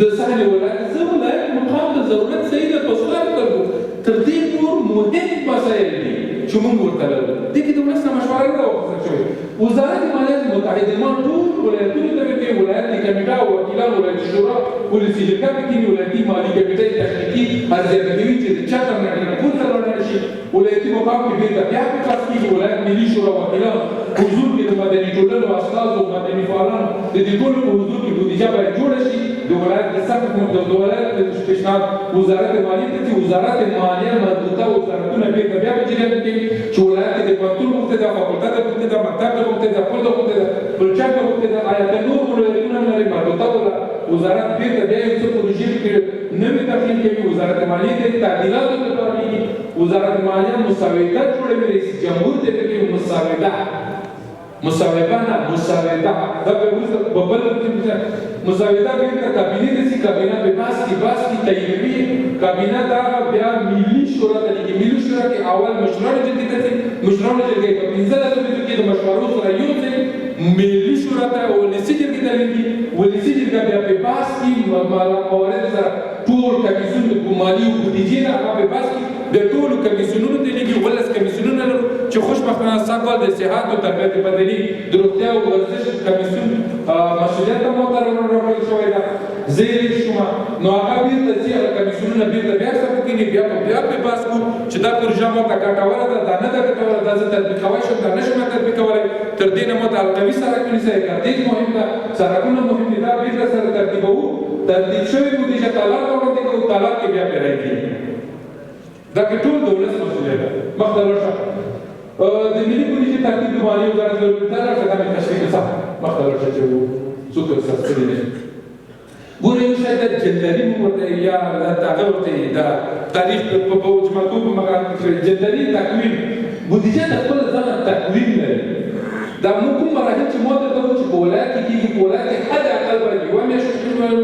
د سهل ولایت زه ولایت مقام د ضرورت صحیح ده پسوار کړو تر دې نور مهم مسایل دي چې موږ ورته لرو دې کې د ولس نه مشوره نه واخیستل شوې وزارت مالیات متحده ایمان ټول ولایتونو ته وکړي، ولایتي کمیټه او وکیلان ولایتي شورا ولسي جرګه پکې ولایتي مالي کمیټه تخنیکي ارزیابي کوي چې د چا تر نه پورته ولاړ شي. ولایتي مقام کې بیرته بیا په پاس کېږي. ولایت ملي شورا وکیلان حضور کې د مدني ټولنو استازو مدني فعالانو د دې ټولو په حضور کې بودیجه باید جوړه شي. د ولایت د سقف د ولایت د پیشنهاد وزارت مالیې ته چې وزارت مالیه مربوطه وزارتونه بیرته بیا په جریان کې چې ولایت د پوهنتون غوښتې ده، فاکولټه ده غوښتې ده، مکتب ده غوښتې ده، پل ده غوښتې ده، پلچک ده غوښتې ده، آیا د نور ولایتونه هم لري مربوطه وزارت بیرته بیا یو څه پروژې کې نوې تخلیق کوي. وزارت مالیې ته تعدیلاتو لپاره کېږي. وزارت مالیه مسوده جوړوي. رئیس جمهور ته پکې مسوده نه مسوده دا به وروسته په بل مسوده بیرته کابینې ته ځي. کابینه په باس کې تاییدوي. کابینه دا بیا ملي شورا ته لیږي. ملي شورا کې اول مشرانو جرګې ته ځي. مشرانو جرګې په 15 ورځو کې د مشورو سره یوځای ملي شورا ته او ولسي جرګې ته لیږي. ولسي جرګه بیا په باس کې موارد سره ټول کمیسیون د مالي او بودیجې نه هغه په باس کې د ټولو کمیسیونونو ته لیږي. 12 کمیسیونونه لرو چې خوشبختانه سږکال د صحت او تربیت بدني د روغتیا او ورزش کمیسیون مسؤلیت هم ورته راوړل شوی ده. زه یې شوم نو هغه بیرته ځي. هغه کمیسیونونه بیرته بیا څه کوي، بیا په باس کو چې دا پروژه ماته ګټوره ده، دا نه ده ګټوره، دا زه تطبیقولی شم، دا نه شم تطبیقولی. تر دې نه ماته القوي سړکونه سره ګردیز مهم ده، سړکونه مهم دي. دا بیرته سره ترتیبوو. ترتیب شوې بودیجه تالار ته وړاندې کوو. تالار کې بیا پیری کېږي. دا که ټول د ولس مسؤلیت ده. مخته لاړ شه. د ملي بودیجې ترتیب د مالیې وزارت ته لاړ شه. دا مې تشریح کړه. مخته لاړ شه چې څوک سرسري نه شي. ګوره یو شی د جندري ورته یا هغه ورته د تاریخ په جمعتوب په مقام کې جندري تکوین بودیجه د خپل ځان تکوین لري. دا موږ کوم مراحل چې مو ته وایو چې په ولایت کې کېږي، په ولایت کې حد اقل باید یوه میاشت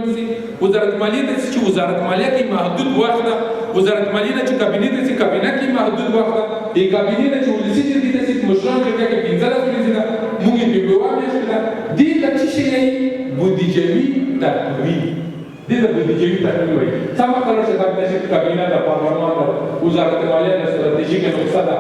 وشي. وزارت مالیې ته چې وزارت مالیه کې محدود وخت ده. وزارت مالیې نه چې کابینې ته چې کابینه کې محدود وخت ده. د کابینې نه چې ولسي جرګې ته چې مشران جرګه کې 15 ورځې ده. موږ یې په یوه میاشت ده. دې ته څه شی وایي؟ بودیجوي تکوین. دې ته بودیجوي تکوین وایي. سمه خبره چې دا کابینه د پارلمان د وزارت مالیه د ستراتیژیکه نقشه ده.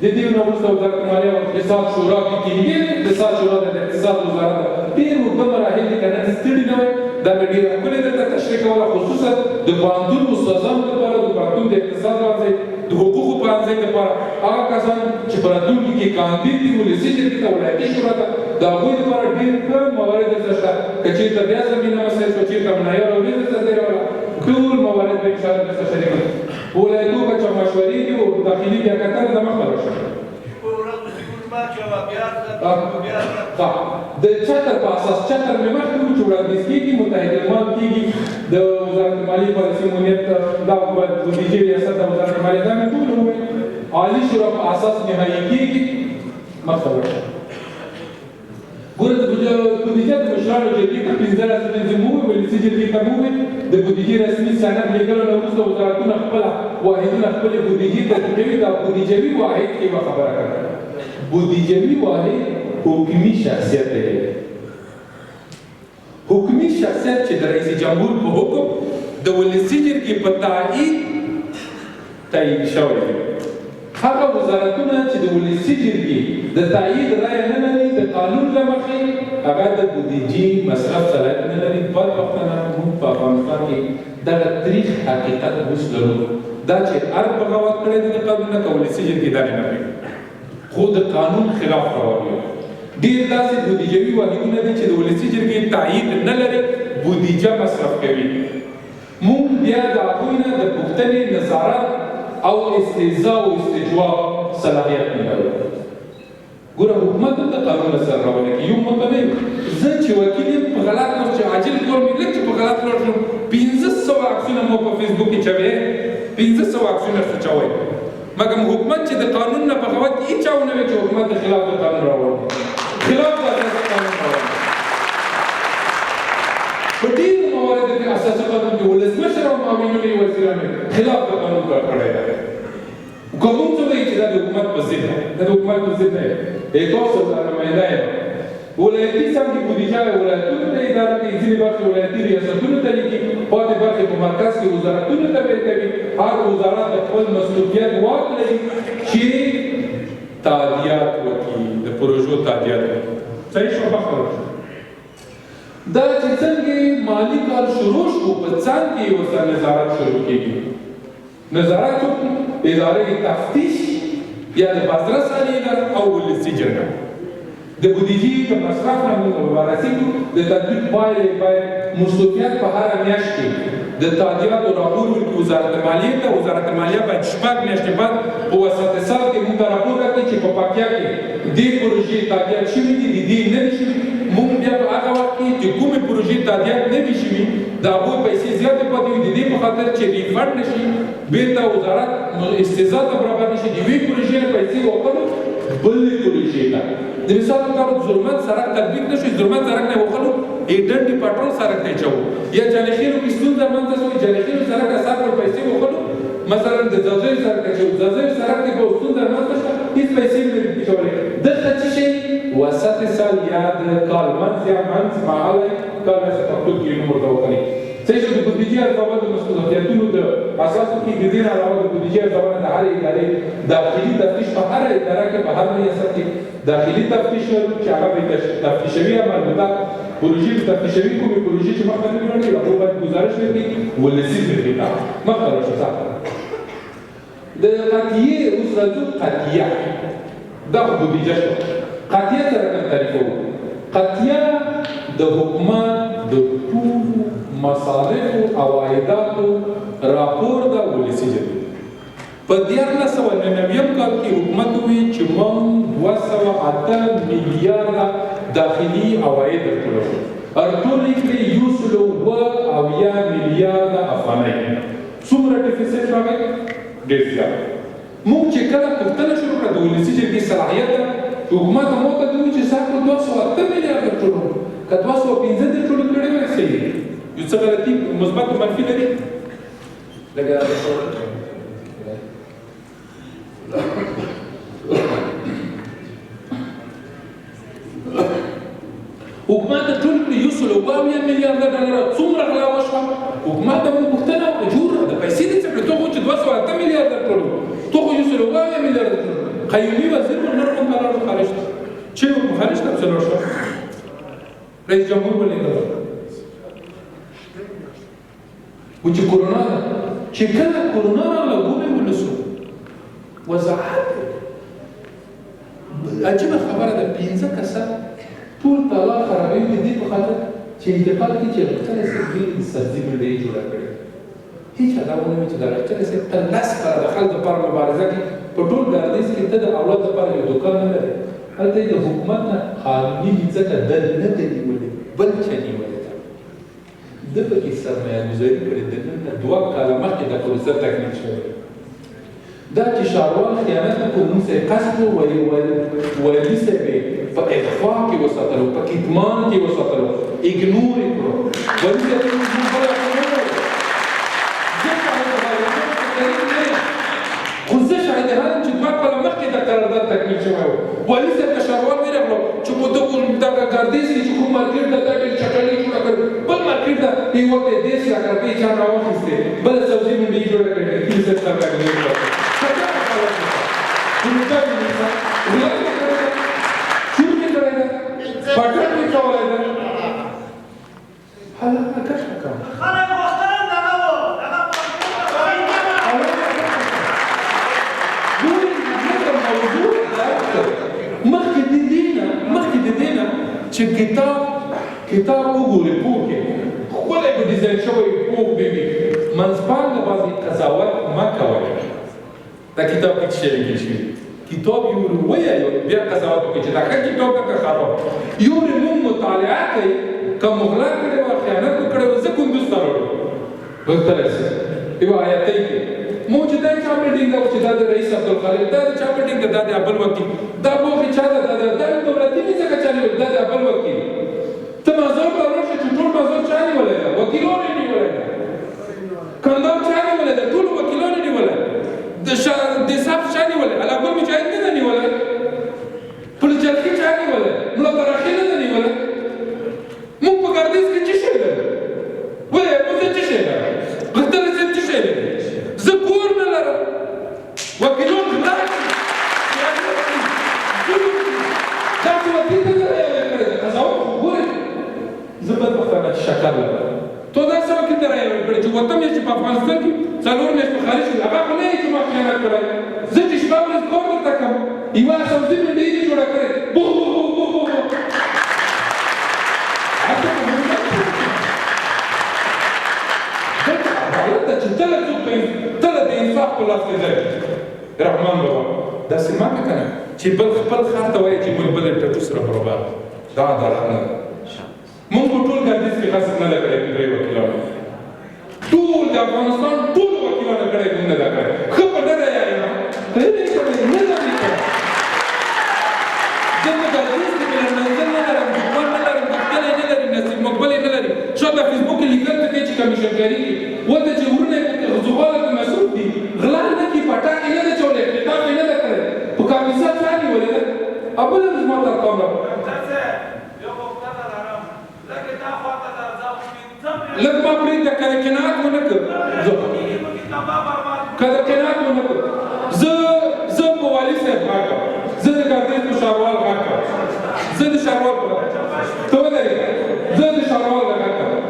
د دې نه وروسته وزارت مالیه او اقتصاد شورا کې کېږي. اقتصاد شورا د اقتصاد وزارت ډېر اوږده مراحل دي که نه ستړي نه وئ. دا مې ډېره ښکلې درته تشریح کوله. خصوصا د پوهنتون استادانو لپاره، د پوهنتون د اقتصاد پوهنځی، د حقوقو پوهنځی لپاره هغه کسان چې په راتلونکي کې کاندید دي ولسي جرګې ته، ولایتي شورا ته، د هغوی لپاره ډېر ښه موارد درته شته. که چېرته بیا زمینه مسایل شوه، چېرته معیار او ورځ درته راوړه، ټول موارد به انشاءالله درته شریک کړم. په ولایتو کچه مشورې دي او داخلي بیا کتنه د مخته راشه. د چتر په اساس چتر مې مخکې وو چې وړاندیز کېږي، متحده ایمان کېږي. د وزارت مالیې پالیسي مدیریت دا بودیجې ریاست د وزارت مالیې دا مې ټول وویل. عالي شورا په اساس نهایي کېږي. مخته ورشه. ګوره د بودیجې د مشرانو جرګې ته 15 ورځې مو وویل، ولسي جرګې ته مو وویل. د بودیجې رسمي سند لیږلو نه وروسته وزارتونه خپله واحدونه خپلې بودیجې ترتیبوي. دا بودیجوي واحد کې به خبره کوي. بودیجوي واحد حکومي شخصیت دی. حکومي شخصیت چې د رئیس جمهور په حکم د ولسي جرګې په تایید شوی دی. هغه وزارتونه چې د ولسي جرګې د تایید رایه نه لري، د قانون له مخې هغه د بودیجې مصرف صلاحیت نه لري. بدبختانه موږ په افغانستان کې دغه تریخ حقیقت اوس لرو. دا چې هر بغاوت کړی دی د قانون نه، که ولسي جرګې دا نه کوي، خو د قانون خلاف روان دی. ډېر داسې بودیجوي واحدونه دي چې د ولسي جرګې تایید نه لري، بودیجه مصرف کوي. موږ بیا د هغوی نه د پوښتنې، نظارت او استهزاء او استجواب صلاحیت نه لرو. ګوره حکومت د قانون سره راولي کې یو متنه زه چې وکیل یم په غلط نو چې عاجل کور مې لږ چې په غلط لور شم 1500 عکسونه مو په فیسبوک کې چوي 1500 عکسونه چوي مګر حکومت چې د قانون نه بغاوت هیڅ چاونه وي چې حکومت د خلاف د قانون راوړي خلاف د قانون راوړي په دې موارد کې اساسي قانون کې ولسمشر او معاونین وزیران خلاف د قانون کړی دی کوم څه وایي چې د حکومت په ضد ده د حکومت په ضد نه تاسو د نماینده ولایتي څنګه بودیجه ولایتونو ته اداره کوي ځینې برخې ولایتي ریاستونو ته لیکي پاتې برخې په مرکز کې وزارتونو ته ویل کوي هر وزارت د خپل مسؤلیت واک لري چې تادیات وکړي د پروژو تادیات وکړي صحیح شو بخښنه وشوه دا چې څنګه مالي کال شروع شو په څنګ کې ورسره نظارت شروع کېږي نظارت وکړي ادارې تفتیش یا د بازرس اداره او ولسي جرګه د بودیجې د مصرف نه موږ مبارزې کوو د تطبیق پایلې باید مستوفیت په هره میاشت کې د تادیاتو راپور ورکړي وزارت مالیې ته وزارت مالیه باید شپږ میاشتې بعد په وسط سال کې موږ ته راپور راکړي چې په پاکیا کې دې پروژې تادیات شوي دي د دې نه دي شوي موږ بیا په هغه وخت کې چې کومې پروژې تادیات نه دي شوي د هغوی پیسې زیاتې پاتې وي د دې په خاطر چې ریفنډ نه شي بېرته وزارت استضاء ته برابر نه شي د یوې پروژې پیسې وکړو بلې پروژې ته د مثال په توګه ظلمت سړک تطبیق نه شي ظلمت سړک نه وکړو ایډنټي پټرول سړک ته چاو یا جانخیلو کې ستونزه منځته شوې جانخیلو سړک اثر پر پیسې وکړو مثلا د ځاځي سړک ته چاو ځاځي سړک کې به ستونزه منځته شوه هیڅ پیسې نه دي چولې دلته څه شي وسط سال یا د کال منځ یا منځ مهاله کال څخه په کې نور ته وکړي صحیح شو د بودیجې ارزونه د مسؤلیتونو د اساسو کې د دې علاوه د بودیجې ارزونه د هر ادارې داخلي تفتیش په هر اداره کې په هر ریاست کې داخلي تفتیش چې هغه به تفتیشوي عملونه پروژې تفتیشوي کومې پروژې چې مخکې نه وړي هغه باید گزارش وکړي ولسی وکړي مخکې راشه د قطعیه اوس راځو قطعیه دا بودیجه شو قطعیه سره کوم تعریفو قطعیه د حکومت د ټولو مصارفو او عایداتو راپور د ولسی جرګې په 1999 کال کې حکومت وویل چې موږ 208 میلیارده داخلي عواید درکړو ټول یې کړي 1.7 میلیارده افغانۍ څومره ډیفیسټ راغی ډېر زیات موږ چې کله پوښتنه شروع کړه د ولسي جرګې صلاحیت حکومت موږ ته وویل چې ساکو 208 میلیارده درکړو که 215 درکړو کړي وای صحیح یو څه غلطي مثبت او منفي لري لکه حکومت ته ټول کړي 1.7 میلیارده ډالر څومره غلا وشوه حکومت ته موږ پوښتنه وکړه جوړ د پیسې دې څه کړې ته خو چې 208 میلیارده کړو ته خو 1.7 میلیارده کړو قیومي وزیر مو نور کوم قرار خارج چې خارج ته څلور شو رئیس جمهور ولې و چې کورونا چې کله کورونا راغله وګورئ ولسو وضاحت عجیبه خبره ده 15 کسان ټول طلاق خرابوي د دې په خاطر چې انتقال کې چې کله سړي د سبزي منډۍ جوړه کړې هیڅ دا ونه چې دا چې څه تل لاس پر د خلک لپاره مبارزه کې په ټول ګردیز کې ته د اولاد لپاره یو دکان نه لري هلته د حکومت نه قانوني ځکه دل نه دی نیولې بل څه نیولې د پکې سرمایه گذاري کړې د نن 2 کاله مخکې د پروسه تکمیل شوې دا چې شاروال خیانت وکړو موږ یې قصد ویلي صاحب په اخفا کې وساتلو په کتمان کې وساتلو اګنور یې کړو ولې صاحب موږ بله خو زه شاهد یم چې 2 کاله مخکې دا قرارداد تکمیل شوی و ولي صاحب ته شاروال ویراغلو چې په دغه ګردیز کې چې کوم مارکېټ ته دا ډېر چټلي جوړه کړې بل مارکېټ ته یو وخت یې 10 لکه روپۍ چا راواخیستې بله سبزي منډۍ جوړه کړې 300 سره راغلې پټر می کولای دا حالا کښ وکړه خلک وختان دغه وو دغه مخکې د دینه چې کتاب وګوري پوهې ښکلی به ډیزاین شوی پوه به وي منځپانګه باندې قضاوت مه کوئ دا کتاب کې څه لیکل شوي کتاب یو ووایه بیا قضاوت وکړي چې دا ښه کتاب ده که خراب یو موږ مطالعه کوي که مغلا کړې وه خیانت مو کړی وه زه کندوز ته راوړم غوښتلی سي یوه آیتۍ کې مو چې دا چا بلډینګ ده چې دا د رئیس عبدالخالق دا د چا بلډینګ ده دا د ابل وکیل دا پوښي چا ده دا دولتي نه ځکه چا نیولې دا د ابل وکیل ته مازور ته ورشه چې ټول مازور چا نیولی ده وکیلانو یې نیولی ده کندهار چا نیولی ده ټولو وکیلانو یې نیولی د صاحب چا نیولی علاګل مجاهد نه ده نیولی پل جلکي چا نیولی ملا براخي نه ده نیولی موږ په ګردیز کې څه شی لرو ولې موږ څه شی لرو غښتلی صاحب څه شی لري زه کور نه لرم وکیلان غلا کوي کړی چې وطن یې چې په افغانستان کې څلور میاشتې په خارج کې هغه خو نه یې چې ما خیانت کړی زه چې شپه ورځ کور درته کوم یوه سبزي مې ډېرې جوړه کړې بو بو بو بو بو بو عدالت ده چې تله څوک تله د انصاف په لاس کې ځای رحمان بابا داسې ما که که نه چې بل خپل ښار ته وایي چې موږ بل ټټو سره برابر دا عدالت نه ده موږ په ټول ګردیز کې غصب نه ده کړی درې وکیلانو ټول د افغانستان ټول وکیلانو کړی موږ نه ده کړی ښه په ډډه یې یم ته یې نه یې کړی نه ده یې کړی زه په ګردیز کې بله منزل نه لرم دښمن نه لرم غښتلی نه لري نصیب مقبل یې نه لري شا په فیسبوک کې لیکل ته کوي چې کمیشنګري کوي ولته چې ورونه یې زغاله کې مصروف دي غلا نه کوي پټاک یې نه ده چولی اختطاف یې نه ده کړی په کاپیسا چا نیولې ده بله ورځ ما ته ارقام راکړه لږ ما پرېږده که د قناعت ونه کړ که د قناعت ونه کړ زه په والي صاحب غږ کړم زه د ګردیز په ښاروال غږ کړم زه د ښاروال په ته ودرېږه زه د ښاروال غږ کړم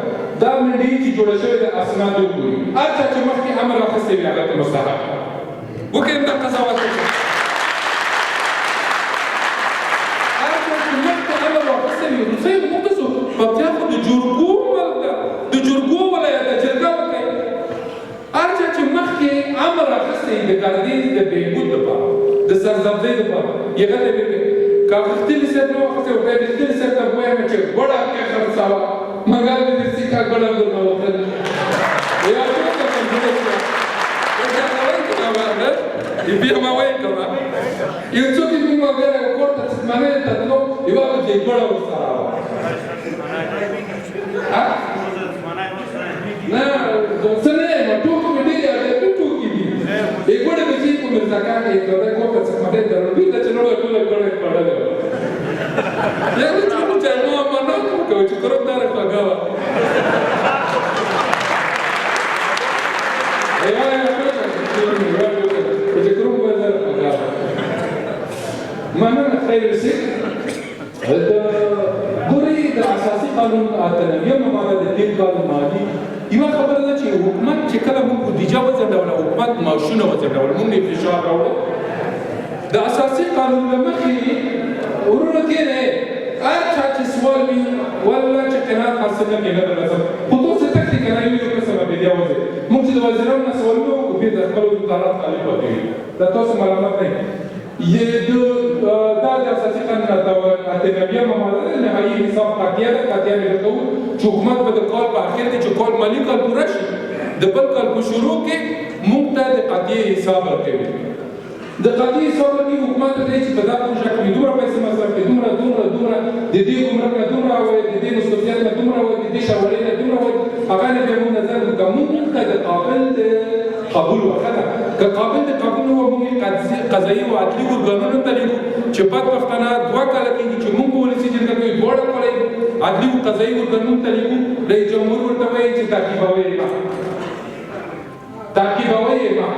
دا منډۍ چې جوړه شوې ده اسناد وګوري هر چا چې مخکې امر اخیستی وي هغه ته مستحق وکړئ دا قضاوت وکړئ هر چا چې مخکې امر واخیستی وي نو صحیح موږ تاسو پکتیا خو د جرګو د جرګو ولایت د جرګه وکړئ هر چا چې مخکې امر اخیستی د ګردیز د بهبود لپاره د سرسبزۍ لپاره هغه ته وکړئ که غښتلي صاحب نه واخیستی ورته یې غښتلي صاحب ته ووایم چې ګوډه کې خرڅاوه مګر مې درسي کا ګوډه درنه وکړل یا څوک ته کمزوري شوه ورته وایي که ما ورته بیا ما وایي که ما یو څوک یې موږ وغیره کور ته څښتمنۍ ته تلو یوه بجې ګوډه ورسره وه نه څه نه یم ټوکې مې ډېرې ادبي ټوکې دي ګوډه بجې په مرزاکان کې کړی کور ته څښتمنۍ ته راغلو بېرته چې نوړه ټوله ګوډه یې خوړلې وه یا نه چې موږ چای ما نه کوو چې قربداره خوږه وه مننه خیر صاحب ګورئ د اساسي قانون اتلویمه ماده د دې کال مالي یوه خبره ده چې حکومت چې کله موږ بودیجه وځنډوله حکومت معاشونه وځنډول موږ یې فشار راوړی د اساسي قانون له مخې ورونه کېنئ هر چا چې سوال وي والله چې قناعت حاصل نه کېږي د نظر خو تاسو تکتیک نه یو قسم بدیا وځي موږ چې د وزیرانو نه سوالونه وکړو بیا د خپلو وزارت خالي پاتې وي دا تاسو ملامت نه دا د اساسي قانون اتلویمه ماده ده نهایي حساب قضیه ده قضیه مې درته وویل چې حکومت به د کال په اخر کې چې کال مالي کال پوره شي د بل کال په شروع کې موږ ته د قضیې حساب ورکوي د قضیې حساب ورکوي حکومت ته دی چې په دا پروژه کې دومره پیسې مصرف کړي دومره د دې ګمرک نه دومره عواید د دې مصروفیت نه دومره عواید د دې شاولې نه دومره عواید هغه نه بیا موږ نظر وکړو موږ ته د قابل د قبول وخت ده که قابل د قبول نه وو موږ قضایي او عدلي ارګانونو ته لیکو چې بدبختانه دوه کاله کېږي چې موږ په ولسي جرګه کې دواړه کړی عدلي او قضایي ارګانونو ته لیکو رئیس جمهور ورته وایي چې تعقیبوئ یې ما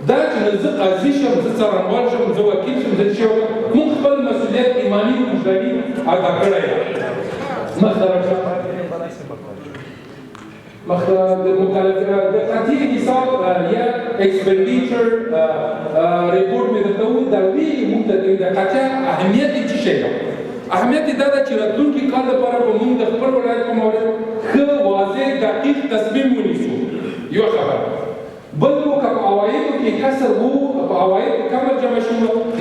دا چې زه قاضي شم زه څارنوال شم زه وکیل شم زه څه وکړم موږ خپل مسؤلیت ایماني او وجداني ادا کړی دی مخته راشه مخته د قضیې حساب یا ایکسپنډیچر ریپورټ مې درته وویل دا ویلي موږ ته د قضیه اهمیت یې څه شی دی اهمیت یې دا ده چې راتلونکي کال لپاره به موږ د خپل ولایت په مورد ښه واضح دقیق تصمیم ونیسو یوه خبره بل مو که په عوایدو کې کسر وو په عوایدو کمر جمع شو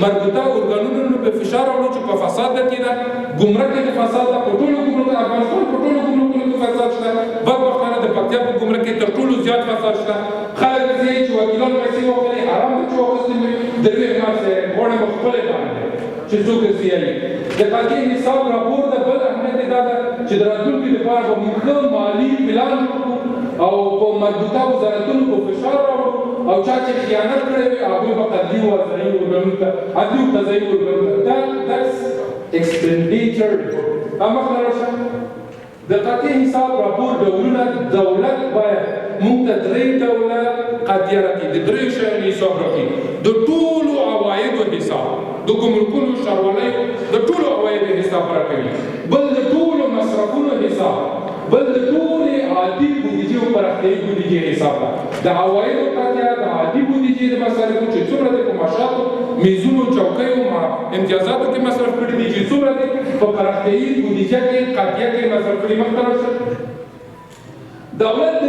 مربوطه ارګانونو په فشار راوړو چې په فساد کې ده ګمرک کې فساد ده په ټولو ګمرکونو افغانستان په ټولو ګمرکونو کې فساد شته بدبختانه د پکتیا په ګمرک کې تر ټولو زیات فساد شته خلک ځي چې وکیلان پیسې واخلي حرام دي چې واخیستې وي د دې احمد صاحب غوړه به خپلې باندې چې څوک زیایي د قضیې حساب راپور د بل اهمیت دا ده چې د راتلونکي لپاره به موږ مالي پلان او په مربوطه وزارتونو په فشار راوړو او چا چې خیانت کړی وي هغوی به عدلي او قضایي ارګانونو ته عدلي او قضایي ارګانونو ته that's expenditure report مخته راشه د قضیې حساب راپور ډولونه دولت باید موږ ته درې ډوله قضیه راکړي د دریو شیانو حساب راکړي د ټولو عوایدو حساب د ګمرکونو ښاروالۍ د ټولو عوایدو حساب راکوي بل د ټولو مصرفونو حساب بل د ټولې عادي بودیجې او پراختیایي بودیجې حساب ده د عوایدو تاتیا د عادي بودیجې د مصارفو چې څومره دي په معاشاتو میزونو چوکیو امتیازاتو کې مصرف کړي دي چې څومره دي په پراختیایي بودیجه کې قضیه کې مصرف کړي مخته راشي دولت د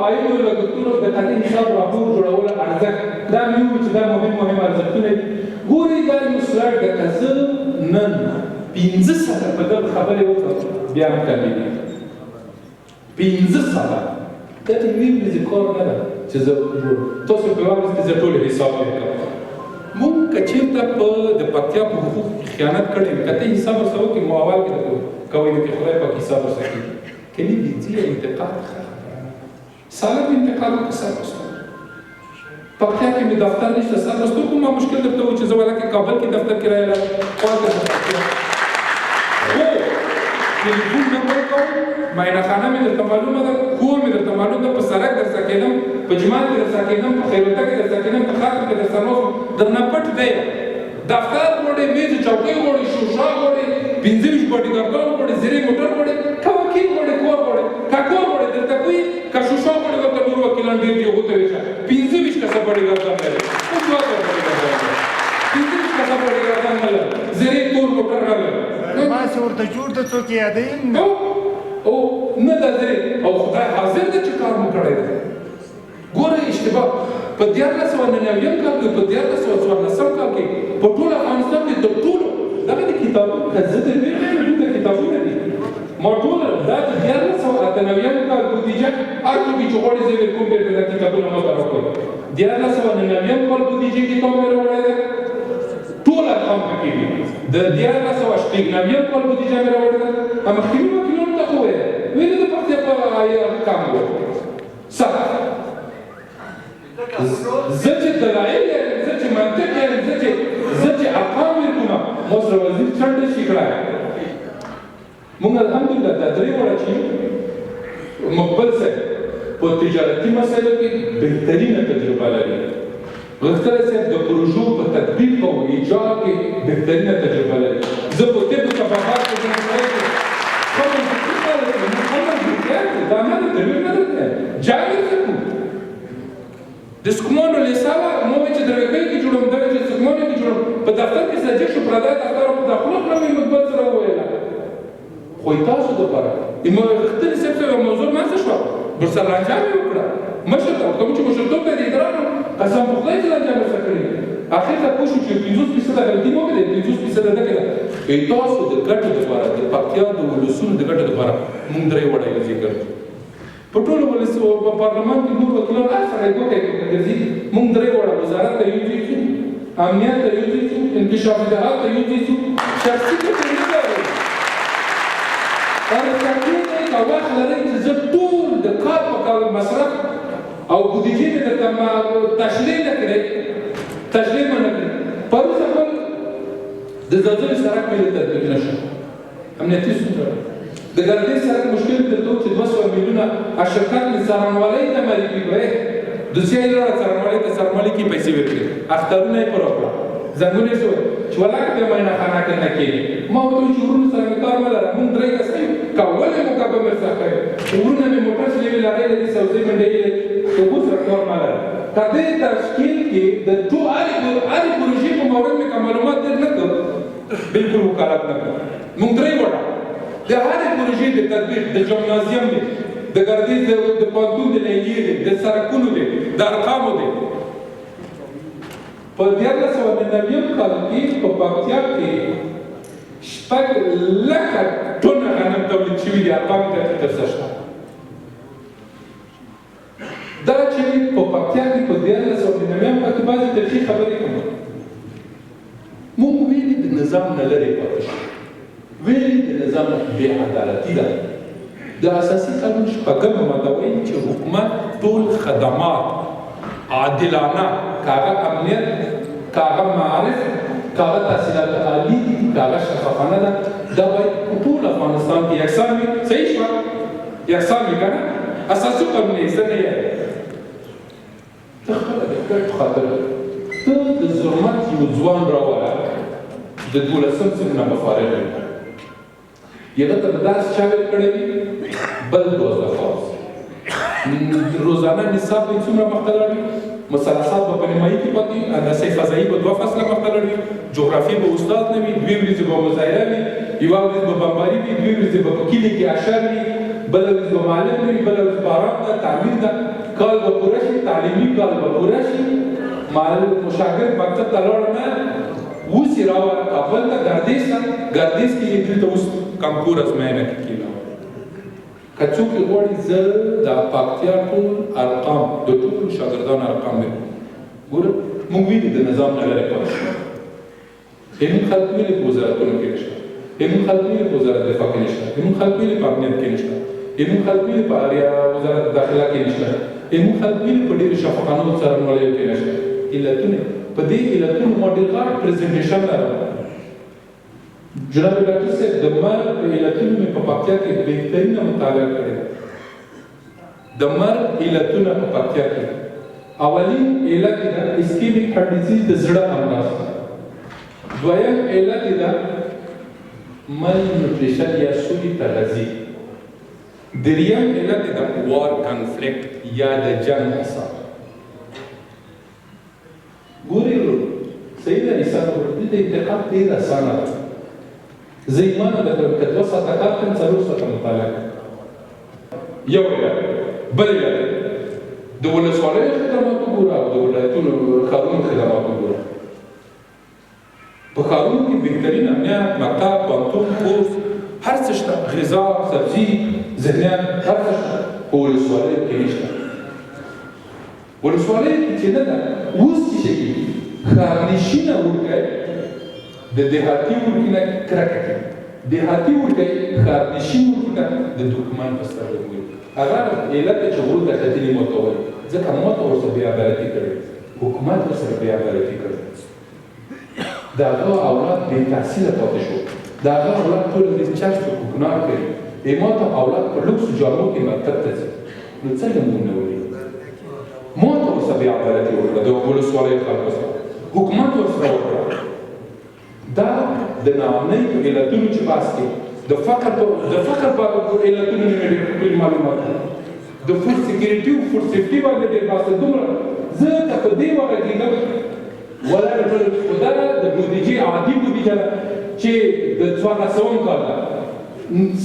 عایدو لګښتونو د قطعي حساب راپور جوړول ارزښت دا مې وویل چې دا مهم ارزښتونه دي ګورئ دا یو سلایډ ده که زه نن 15 ساعته په دغه خبرې وکړم بیا هم کمېږي 15 ساعته دا د یوې ورځې کار نه ده چې زه تاسو په یوه ورځ کې زه ټول حساب وکړم موږ که چېرته په د پکتیا په حقوقو کې خیانت کړی وي که ته حساب ورسره وکړې مو اول کې درته کوئ چې خدای پاک حساب ورسره کړي کلي بېځایه انتقاد ښه خبره نه سالم انتقاد وکړه سر وستو پکتیا کې مې دفتر نشته سر وستو کومه مشکل درته و چې زه ولا کې کابل کې دفتر کرایه لرم خواته تلیفون نمبر کوم معاینه خانه مې درته معلومه ده کور مې درته معلوم ده په سړک درڅه کېدم په جومات کې درڅه کېدم په خیروته کې درڅه کېدم په خاطر کې درڅه نوسم درنه پټ دی دفتر غواړې میز چوکۍ غواړې شوشا غواړې 25 باډیګارډان غواړې زیرې موټر غواړې که وکیل غواړې کور غواړې که کور غواړې درته کوي که شوشا غواړې درته نور وکیلان ډېر دي هغو ته ویشه 25 کسه باډیګارډان لري اوس واته باډیګارډان 25 کسه باډیګارډان نه لري زیرې کور موټر نه لري ما چې ورته جوړ ده څوک یادوي او نه ده زیرې او خدای حاضر ده چې کار مو کړی دی ګوره اشتباه په 1999 کال کې په 1914 کال کې په ټول افغانستان کې تر ټولو دغه د کتابونو که زه درې د کتابونه دي ما ټول دا د 1998 کال بودیجه هر څوک چې غواړي زه یې کوم بیرته دا کتابونه ما ته راکړم 1999 کال بودیجه کتاب مې راوړی دی ټول ارقام پکې دي د 1998 کال بودیجه مې راوړې ده مخکینو وکیلانو ته خو ویلې د پکتیا په کام و صح زه چې دلایل یم زه چې منطق یم زه چې ارقام لیکم ما سره وزیر چنډه شي کړی موږ الحمدلله دا درې واړه چې مقبل صاحب په تجارتي مسایلو کې بهترینه تجربه لري غښتلی صاحب د پروژو په تطبیق او ایجاد کې بهترینه تجربه لري زه په طب طبقات کې دا نه ده ترویج نه ده جامد کوم د سکمونو لیساوه مو چې درویکۍ کې جوړوم دغه چې سکمونو کې جوړوم په دفتر کې سجې شو پردای دفتر په داخلو نه مې مقبل سره وویله خو تاسو دپاره غښتلي صاحب سره یو موضوع منځته شوه ورسره لانجه مې وکړه مشر ته ورته چې مشرتوب ته دې ادرار قسم په خدای چې لانجه ورسره کړې اخر ته پوه شو چې 50% غلطي مو وکړې 50% دغه ده تاسو د ګټو دپاره د پکتیا د ولسونو د ګټو دپاره موږ درې وړه یو ذکر په ټولو ولسو په پارلمان کې نور وکیلان هر سړی ګوتې ګرځي موږ درې وړه وزارت ته یو ځای شو امنیت ته یو ځای شو انکشاف جهاد ته یو ځای شو شخصي ګټې نه لرو دا شخصي دی که وخت لرئ چې زه ټول د کار په کار مصرف او بودیجې مې درته تشریح نه کړې تشریح مې نه کړې پروسه خپل د زلزلې سړک مې تطبیق نه شو امنیتي ستونزه د ګردې سړک مشکل درته چې 200 میلیونه شرکت مې څارنوالۍ ته معرفي کړی دوسیه یې لوړه څارنوالۍ ته څارنوالۍ کې پیسې ورکړې اخترونه یې پر وکړه زنګونه یې شوی چې ولاکه بیا معاینه خانه کې نه کېږي ما ورته وویل چې ورونو سره مې کار مه لره مونږ درې کسه یو که ولې مو کابه مې څخه کوي ورونه مې موټر چلوي لارۍ لري سبزۍ منډۍ لري که مو سره کار مه لره که دې تشکیل کې د هرې پروژې په مورد مې که معلومات ډېر نه کړ بلکل وکالت نه کړ مونږ درې وړه د هرې پروژې د تطبیق د جمنازیم دی د ګردې د پوهنتون د لیلیې دی د سړکونو دی د ارقامو دی په 1999 کال کې په پکتیا کې 6 لکه ټنه غنم تولید شوي دي ارقام دقیق ترسره شته دا چې په پکتیا کې په 1999 کال کې بعضې تاریخي خبرې کوم موږ ویلي د نظام نه لرې پاتې شو ویلي د نظام بې عدالتي ده د اساسي قانون شپږمه ماده وایي چې حکومت ټول خدمات عادلانه کاغه امنیت کاغه معارف کاغه تحصیلات عالی دي کاغه شفافانه ده دا باید په ټول افغانستان کې یکسان وي صحیح شوه یکسان وي که نه اساسي قانون یې زه نه یم ته خپله د ګټو خاطر ته د ظلمت یو ځوان راوله د 12 سن نه به فارغ وي هغه ته به داسې چا ویل کړی وي بل دوز د خاص روزانه نصاب به څومره مخته لاړوي مثلثات به په نیمایي کې پاتې وي هندسه فضایي به 2 فصله مخته لاړوي جغرافي به استاد نه وي 2 ورځې به مظاهره وي 1 ورځ به بمباري وي 2 ورځې به په کلي کې اشر وي بله ورځ به معلم وي بله ورځ باران ده تعمیر ده کال به پوره شي تعلیمي کال به پوره شي مشاګرد مکتب ته لاړ نه اوس یې راوړه کابل ته ګردیز کې یې دلته اوس کانکور ازموینه کې کېږي که څوک یې غواړي زه د پکتیا ټول ارقام د ټولو شاګردانو ارقام مې ګوره موږ ویلي د نظام نه لرې پاتې شو موږ خلک ویلي په وزارتونو کې نشته موږ خلک ویلي په وزارت دفاع کې نشته موږ خلک ویلي په امنیت کې نشته موږ خلک ویلي په وزارت داخله کې نشته موږ خلک ویلي په ډېرو شفاخانو څارنوالۍ کې نشته علتونه په دې علتونو ما ډېر غټ پریزنټیشن لرم جناب ډاکټر صاحب د مرګ په علتونو مې په پکتیا کې بهترینه مطالعه کړې د مرګ علتونه په پکتیا کې اولین علت ده اسکیمک هارت ډیزیز د زړه امراض دویم علت ده مال نیوټریشن یا سوی تغذیه دریم علت ده وار کنفلیکټ یا د جنگ اثر ګورې صحیح ده انسان ورته د انتقام ډېر اسانه ده زه ایمان لرم که 2 ساعته کار کوم 4 ساعته مطالعه کوم یو علت بل علت د ولسوالیو خدمات وګوره او د ولایتونو ښارونو خدمات وګوره په ښارونو کې بهترین امنیت مکتب پوهنتون کورس هر څه شته غذا سبزي ذهنیت هر څه شته په ولسوالیو کې نشته ولسوالیو کې چې نه ده اوس چې شي ښارنشینه ورکړئ د دهاتي ورکې نه کرکه کوي دهاتي ورکې ښارنشین ورکې نه د دوکمن په سترګه ګوري هغه علت چې غرو ته کتلي موته وایي ځکه موته ورسره بې عدالتي کړې حکومت ورسره بې عدالتي کړې د هغه اولاد بې تحصیله پاتې شو د هغه اولاد ټوله ورځ چرس په کوکنار کوي موته اولاد په لوکسو جامو کې مکتب ته ځي نو څنګه موږ نه وایي موته ورسره بې عدالتي وکړه د ولسوالیو خلکو سره حکومت ورسره وکړه دا د ناامنۍ په علتونو چې بحث کوي د فقر په علتونو مې ډېر معلومات دي د فوډ سکیورټي او فوډ سیفټي باندې ډېر بحث دومره زه که په دې وغږېږم ولاړ خو دا د بودیجې عادي بودیجه ده چې د 1400 کال ده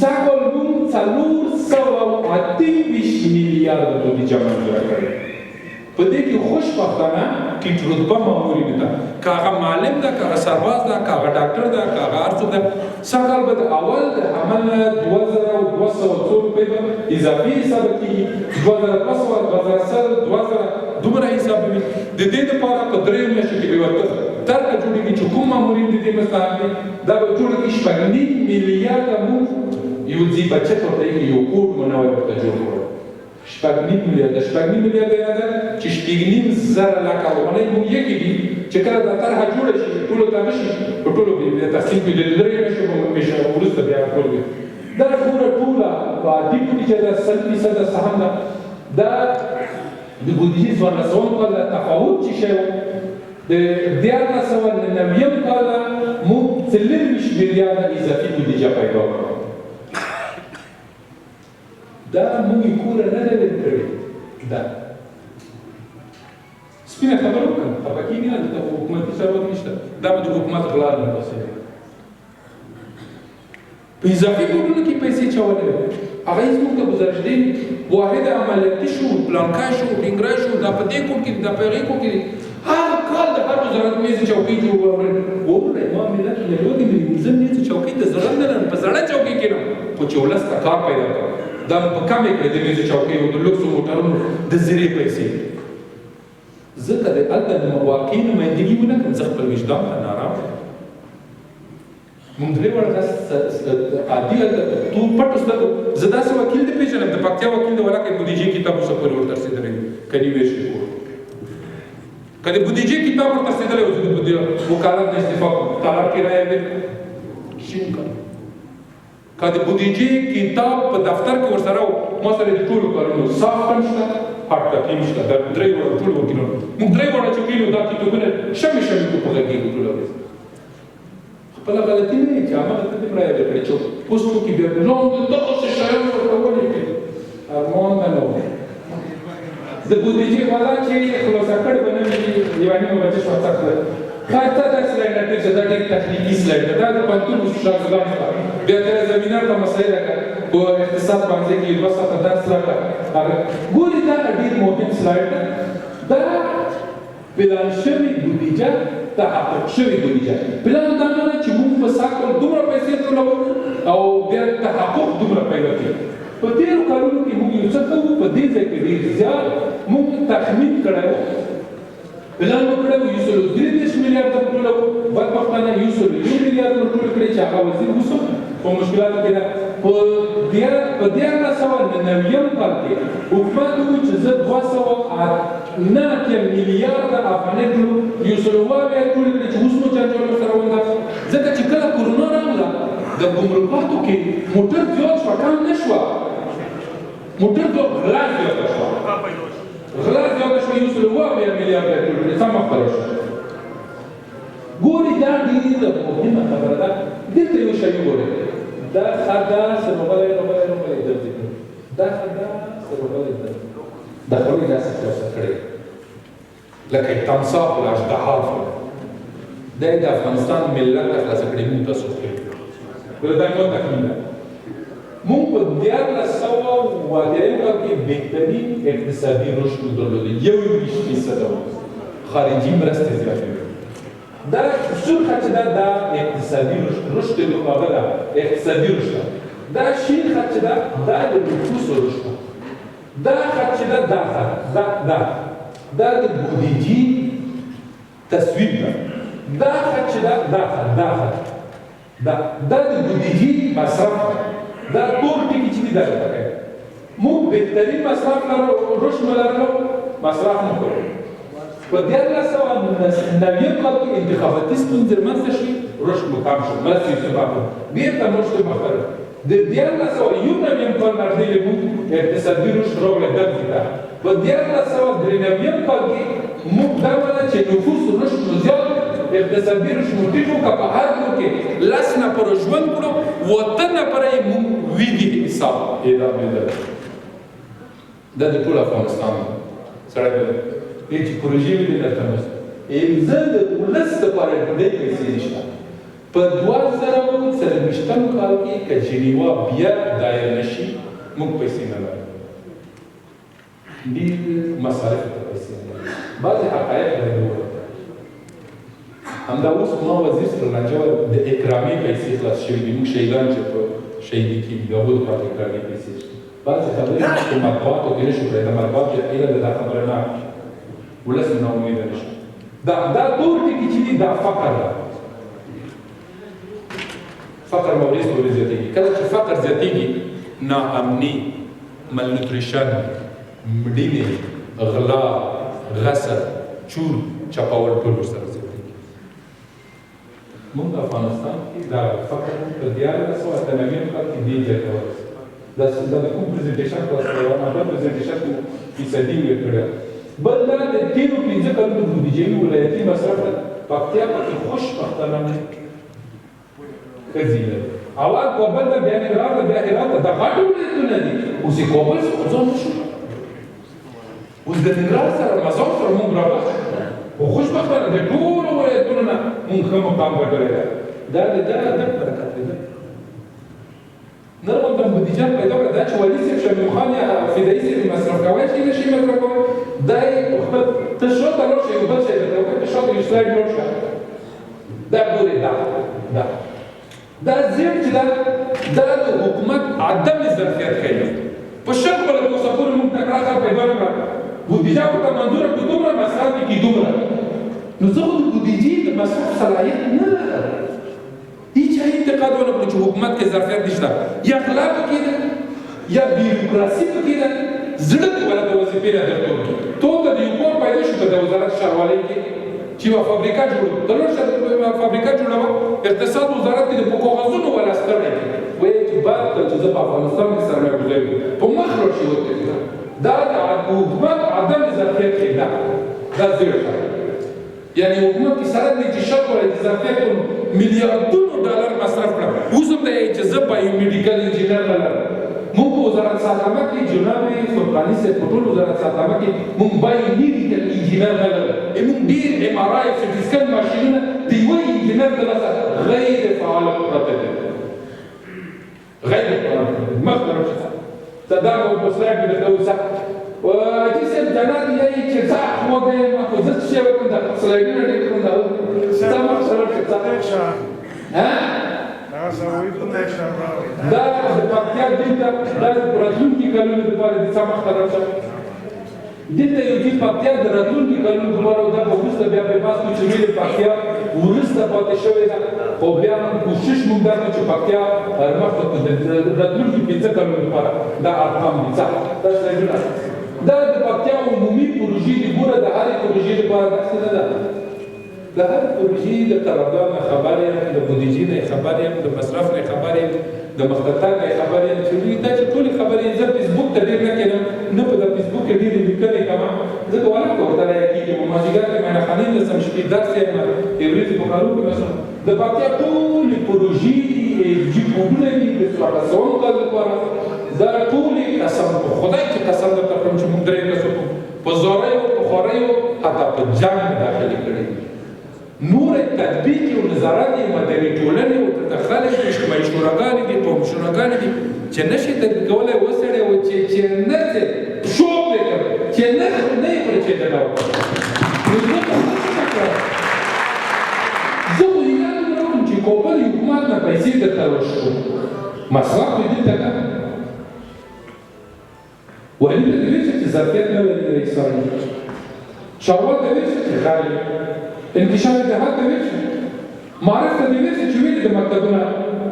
سږکال موږ 428 میلیارده بودیجه منظوره کړې په دې کې خوشبختانه ټیټ رتبه مامورین ده که هغه معلم ده که هغه سرباز ده که هغه ډاکټر ده که هغه هر څوک ده سږکال به د اول د عمل نه 2200 روپۍ به اضافي حساب کېږي 2200 2000 دومره حساب وي د دې دپاره په 3 میاشتو کې به ورته طرحه جوړېږي چې کوم مامورین د دې مستحق دي دا به جوړه کړي 6.5 میلیارده موږ یو ځي بچت ورته یو کوډ منوی ورته جوړ کړو 6.5 میلیارده یې ده چې 6.5 لکه افغانۍ موږ یکې دي چې کله دا طرحه جوړه شي ټولو ته نه شي په ټولو کې د تحصیل کې د 3 میاشتو وروسته بیا ټول وي دا ټوله په عادي بودیجه ده 100% سهم ده دا د بودیجې 1400 کال تفاوت چې شی و د 1990 کال موږ 4 میلیارده اضافي بودیجه پیدا کړو دا موږ کوره نه ده کړې دا سپینه خبره وکړم خفه کېږي نه د حکومتي ثروت نشته دا به د حکومت غلا نه بسې په اضافي بورډونو کې پیسې چولې هغه هېڅ موږ ته ګزارش دی واحد عملیاتي شو پلانکا شو ډینګرا شو دا په دې کوټ کې دا په هغې کوټ کې هر کال د هر وزارت میزې چوکۍ جوړوي وګورئ ما ملت له لوږې مې زه میزې چوکۍ د زړه نه لرم په زړه چوکۍ کښېنم خو چې ولس ته کار پیدا کړم دا په کمې کړې د میزې چوکۍ او د لوکسو موټرونو د زیرې پیسې زه که د هلته د واقعي نمایندګي ونه کړم زه خپل وجدان ته نارام یم موږ 3 وړه عادي هلته پټو سترګو زه داسې وکیل نه پېژنم د پکتیا وکیل د ولاکې بودیجې کتاب اوسه پورې ورته رسېدلی که نیو میاشتې پورې که د بودیجې کتاب ورته رسېدلی و زه د وکالت نه استعفا کړم طلاق کرایه مې شین کړم که د بودیجې کتاب په دفتر کې ورسره و ما سره د ټولو کارونو صاف هم شته هارډ کاپي هم شته دا 3 وړه ټول وکیلانو موږ 3 وړه چې وکیلو دا کتابونه شمې په غږېږو ټوله ورځ خپله غلطي نه وي چې هماغه ته دې پرایویټ کړې چې اوس څوک یې بیا نو دغسې شیان ورته ولیکئ ارمان نه و د بودیجې والا چې خلاصه کړې به نه وي یوه نیمه بجې شوه څه کړه ښایسته دا سلایډ راکړي چې دا ډېر تخنیکي سلایډ ده دا د پوهنتون شاګردانو ته بیا کله زمینار ته مسایل راکړه په اقتصاد باندې کې 2 ساعته درس راکړه هغه ګورې دا ډېر مهم سلایډ ده دا پلان شوې بودیجه تحقق شوې بودیجه پلان دا نه ده چې موږ په ساکل دومره پیسې ټولوو او بیا تحقق دومره پیدا کړي په تېرو کلونو کې موږ یو څه کوو په دې ځای کې ډېر زیات موږ تخمین کړی و پلان مو کړی و 133 میلیارده ټولوو بدبختانه 101 میلیارده ټول کړی چې هغه وزیر اوس په مشکلاتو کې ده په 1990 کال کې حکومت وویل چې زه 209 میلیارده افغانۍ ټولوم 104 ټول کړي چې اوس مو چارجونه سره ونده ځکه چې کله کرونا راغله د ګمرکاتو کې موټر زیات شوه کم نه شوه موټر غلا زیاته شوه غلا زیاته شوه 104 میلیارده ټول کړي سمه خبره شوه ګورې دا ډېره مهمه خبره ده دلته یو شی وګورئ دا خدا سرغلی درځي دا خدا سرغلی درځي د خولې داسې خلاصه کړې لکه تمساح الاژدها دا یې د افغانستان ملت ته خلاصه کړې موږ تاسو ښه دا یو تخمین ده موږ په 1980 کال کې بهترین اقتصادي رشد درلودی 21% خارجي مرستې زیاتې دا سور خط دا اقتصادي رشد د هغه دا اقتصادي رشد دا شین خط دا د نفوس رشد دا خط دا د بودیجې تصویب دا خط دا د بودیجې مصرف دا ټول ټکي چې دي دا موږ بهترین مصرف لرو رشد لرو مصرف نه کوو په 1990 کال کې انتخاباتي ستونزې رامنځته شوې رشد مو کم شو مرستې سبب بېرته رشد مخته د 1991 کال نه ډېرې موږ اقتصادي رشد راغلی دغسې ته په 1993 کال کې موږ دا ویله چې نفوس رشد مو زیات اقتصادي رشد مو ټیټ وکړه په هر کور کې 10 نفره ژوند کړو 8 نفره یې موږ ویږي حساب ادامه ده دا د ټول افغانستان سړی چې پروژې وي درته مست زه د ولس لپاره ډېرې پیسې نشته په 2024 کال کې که جنیوا بیا دایر نشي موږ پیسې نه لرو ډېر مصارف ته پیسې نه لرو بعضې حقایق باید ووایو همدا اوس ما وزیر سره لانجه وه د اکرامي پیسې خلاص شوي دي موږ شهیدان چې په شهیدي کېږي د هغو دپاره اکرامي پیسې شته بعضې خبرې په مطبوعاتو کې نه شو کړی د مطبوعات علم د دا خبره نه ولس نه امیده نشي دا ټول ټکي چې دي دا فقر ده فقر به ورځ په ورځ زیاتېږي کله چې فقر زیاتېږي ناامني ملنوتریشن مړینې غلا غصب چور چپاول ټول ورسره زیاتېږي موږ افغانستان کې دا فقر په 1998 کال کې ډېر زیات ورسېد دا د کوم پرزنټیشن خلاص کړی وه هغه پرزنټیشن مو فیصدي ویې کړی بل دا د تېرو 15 کلونو بودیجې ولایتي مصرف پکتیا پکې خوشبختانه ښځې لري اول کابل ته بیا ننګرهار ته بیا هرات ته دا غټ ولایتونه دي اوس یې کابل څخه ځان نه شو اوس د ننګرهار سره مزار سره موږ راغلو خو خوشبختانه د ټولو ولایتونو نه موږ ښه مقام ګټلی دی دا د برکت دی نه غواړم بودیجه پیدا کړه دا چې والي صاحب شمیم خان یا فدایي صاحب مصرف کوی چې نشي مصرف کولی دا یې خپل ته شاته لاړ شئ یو بل شی درته وکړه ته شاته یو سلایډ لاړ شه دا ګورې دا زیړ چې دا د حکومت عدم ظرفیت ښیي په شل کاله کې اوسه پورې موږ تکړه کار پیدا نه کړه بودیجه ورته منظوره کړو دومره مصرف دې کړي دومره نو زه خو د بودیجې د مصرف صلاحیت نه لرم هیچ انتقاد ونه کړو چې حکومت کې ظرفیت نشته یا غلا پکې ده یا بیروکراسي پکې ده زړه دې ولا د وظیفې نه درته تو ته د یو کور پیدا شو د وزارت ښاروالۍ کې چې یوه فابریکه جوړوي د لوړ فابریکه جوړوه اقتصاد وزارت کې د په کاغذونو ولا ستړی وایي چې باید چې زه په افغانستان کې سرمایه ګذاري په مخ راشي ورته دا د حکومت عدم ظرفیت ښیي دا زیړ یعنی حکومت کې سره دی چې شک وایي چې ظرفیت میلیاردونو ډالر مصرف کړه اوس هم دی چې زه بایومیډیکل انجینر نه لرم مونږ په وزارت ساتنه کې جناب فرقاني صاحب په ټول وزارت ساتنه کې مونږ بایومیډیکل انجینر لرل مونږ ډېر ام آر آی سټي سکن ماشینونه د یوه انجینر د لاسه غیر فعال پرته دي غیر فعال مخکې ته دا مو په سلاید کې درته وسه وجي صاحب جنات یې چې ځا خو دې ما خو زه څه وکړم دا سلایډونه دې کوم دا سم سره څه ها دا د پکتیا دلته دا د راتلونکي کلونو لپاره د څه مخته راځي دلته یو دې پکتیا د راتلونکي کلونو لپاره دا په وروسته بیا په پاس کې چې ویل پکتیا وروسته پاتې شوې ده خو بیا کوشش مونږ دا چې پکتیا مخته د راتلونکي 15 کلونو لپاره دا ارقام دي دا سلایډونه دا د پکتیا عمومي پروژې دي ګوره د هرې پروژې لپاره داسې نه ده د هر پروژې د قرارداد نه خبر یم د بودیجې نه خبر یم د مصرف نه خبر یم د مخططات نه خبر یم چې دا چې ټولې خبرې زه فیسبوک ته ډېر نه کېدم نه په د فیسبوک کې ډېرې لیکنې کوم ځکه ولکه ورته راکېږي په مازدیګر کې مېنهخانې ته ځم شپې درس یم د ورځې په کارونو کې مثلا د پکتیا ټولې پروژې دي کوډونه دي د څوارلسم کال لپاره دا ټولې قسم په خدای چې قسم درته کړم چې موږ درې کسو په زوریو په خوریو حتی په جنګ داخلي کړي نور تطبیق او نظارت مدني ټولنې او تدخل اجتماعي شوراګانې دي قومي شوراګانې دي چې نشي تطبیق کولای وسړی او چې نه شوق دی چې نه یې پرې چې دا زه خو یاد لرم چې کوپل حکومت نه پیسې درته ورشو مصرف دې دلته ده وإلا تدريسة الزرقات لا إسرائيل شروط تدريسة غالية انتشار الجهات تدريسة معرفة تدريسة شوية المكتبون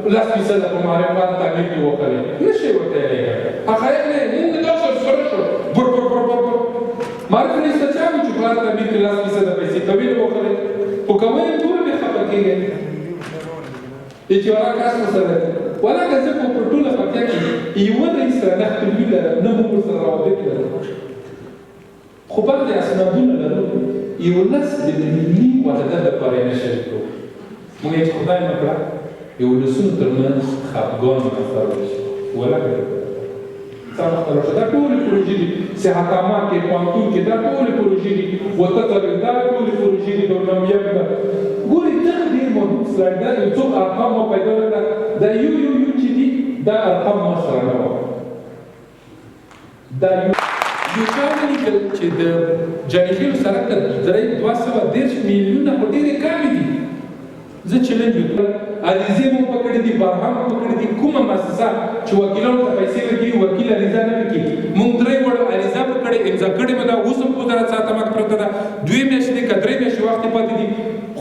لاس بيسالة معرفة تعميل وخلي نشي وتاليها أخيرا إن دوشة فرشة بر بر بر بر بر معرفة نستطيع شغلات تعميل لاس بيسالة بيسي طويل وخلي وكمان دور بخبر كيه يجي وراك اسمه سنة ولا كذبوا بردولة فكاكي يوانا يسرى نحن الولا نمو سر روابط لنا خبرت اسنادونا لنا يونس بالملي وتدبر بارينا شركو من يتخضاي مقرأ يولسون ترمانس خابقون مفتروش ولا كذبوا سامح تروش دا كل البروجي دي سيحكامات كي قوانتون كي دا كل البروجي دي وتطر دا كل البروجي دي دورنا ميابنا قولي تقدير موضوع سلايد دا يوتوب ارقام ما بيدونا دا يو چې دي دا ارقام ما سره نه وو دا یو کار لیکل چې د جنګیالو سره د 230 میلیونه په ډېرې کمې دي زه چیلنج وکړم عریضې مو پکړې دي بارهام مو پکړې دي کومه مؤسسه چې وکیلانو ته پیسې ورکوي وکیل عریضه نه ورکوي موږ درې وړه عریضه پکړې امضا کړې مو ده اوس هم په وزارت ساتنه کې پرته ده 2 میاشتې که 3 میاشتې وخت پاتې دي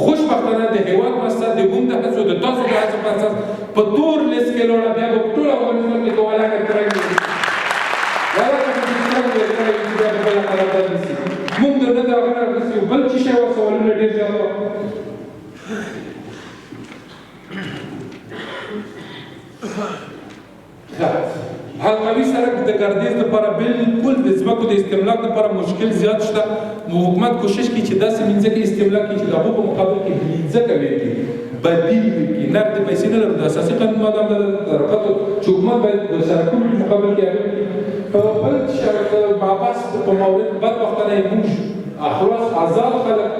خوشبختانه د هېواد مؤسسه د موږ د هڅو د تاسو د هڅو په اساس په تور لیست کې لوړه بیا به ټول افغانستان کې کوله کړی موږ د نه دا غواړو بل چې شی سوالونه ډېر زیات حلقوي سړک د ګردیز لپاره بالکل د ځمکو د استملاک لپاره مشکل زیات شته حکومت کوشش کوي چې داسې منځکه استملاک کړي چې د هغو په مقابل کې منځکه وکړي بدیل وکړي نقد پیسې نه لرو د اساسي قانون ماده د حرکاتو چې حکومت باید د سړکونو په مقابل کې بل شرک مابس په مورد بدبختانه یې موږ خلاص آزاد خلک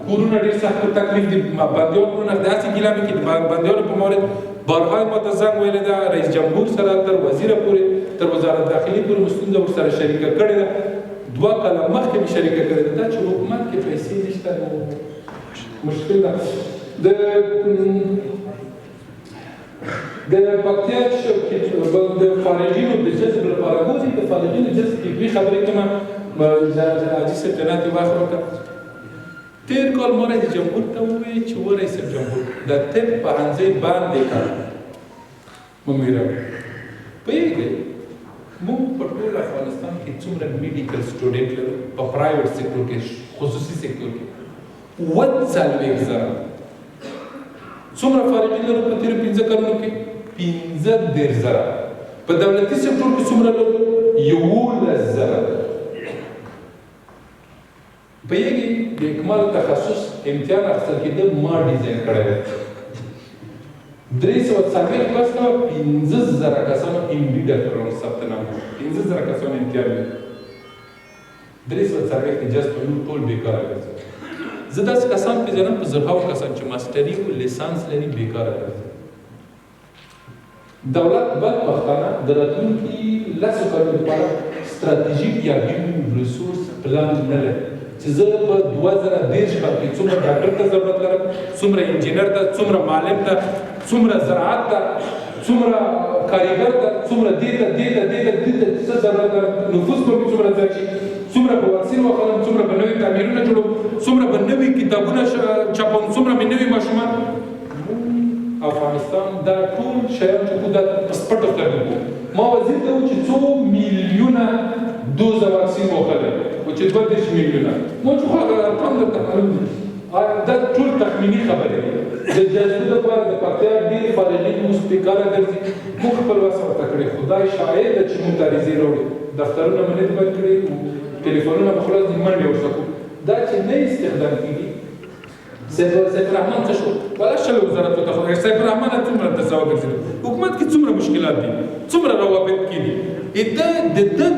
کورونه ډېر سخت تکلیف دي بندیانو نه داسې ګیله مې کړي بندیانو په مورد بارهای ما ته زنګ ویلی ده رئیس جمهور سره تر وزیره پورې تر وزارت داخلي پورې مو ستونزه ورسره شریکه کړې ده 2 کاله مخکې مې شریکه کړې ده دا چې حکومت کې پیسې نشته نو مشکل ده د پکتیا د فارغینو د جذب لپاره ګوري د فارغینو جذب کې دوی خبرې کومه حاجي صاحب جنات یې واخر وکړه تیر کال ما رئیس جمهور ته وویل چې و رئیس جمهور د طب پوهنځی باندې کړ مونږ ویل پوهېږئ موږ په ټول افغانستان کې څومره میډیکل سټوډنټ لرو په پرایویټ سکتور کې خصوصي سکتور کې 40 زره څومره فارغین لرو په تیرو 15 کلونو کې 15 زره په دولتي سکتور کې څومره لرو 11 زره پوهېږئ د اکمال تخصص امتحان اخیستل کېده ما ډیزاین کړی دی 340 کس ته 15000 کسانو MD ډاکټرانو ثبت نام کړي 15000 کسانو امتیاز لري 340 کې جست ټول بیکاره ګرځي زه داسې کسان پېژنم په زرهاوو کسان چې ماسټري او لیسانس لري بیکاره ګرځي دولت بدبختانه د راتلونکي لسو کلونو لپاره ستراتیژیک یا هیومن ریسورس پلان نه لري چې زه په 2030 کال کې څومره ډاکټر ته ضرورت لرم څومره انجینر ته څومره معلم ته څومره زراعت ته څومره کاریګر ته څومره دې ته څه ضرورت لرم نفوس به مې څومره زیات شي څومره به واکسین واخلم څومره به نوي تعمیرونه جوړوم څومره به نوي کتابونه چاپوم څومره مې نوي ماشومان افغانستان دا ټول شیان چې خو دا په سپټو سترګو ما وزیر ته و چې 2 میلیونه دوزه واکسین واخلم و چې 2 میلیونه ما چې خو هغه ارقام درته معلوم دي دا ټول تخمیني خبرې دي د جذبې لپاره د پکتیا ډېر فارغین اوس بیکاره ګرځي موږ خپل وس ورته کړی خدای شاهد ده چې موږ تاریزې راوړي دفترونه مو نه دي بند کړي ټلیفونونه به خلاص دي منډې ورڅکو دا چې نه استخدام کېږي سیف الرحمن څه شو ولا شل وزارت ته خو سیف الرحمن څومره د ځواب ګرځي حکومت کې څومره مشکلات دي څومره روابط کېدي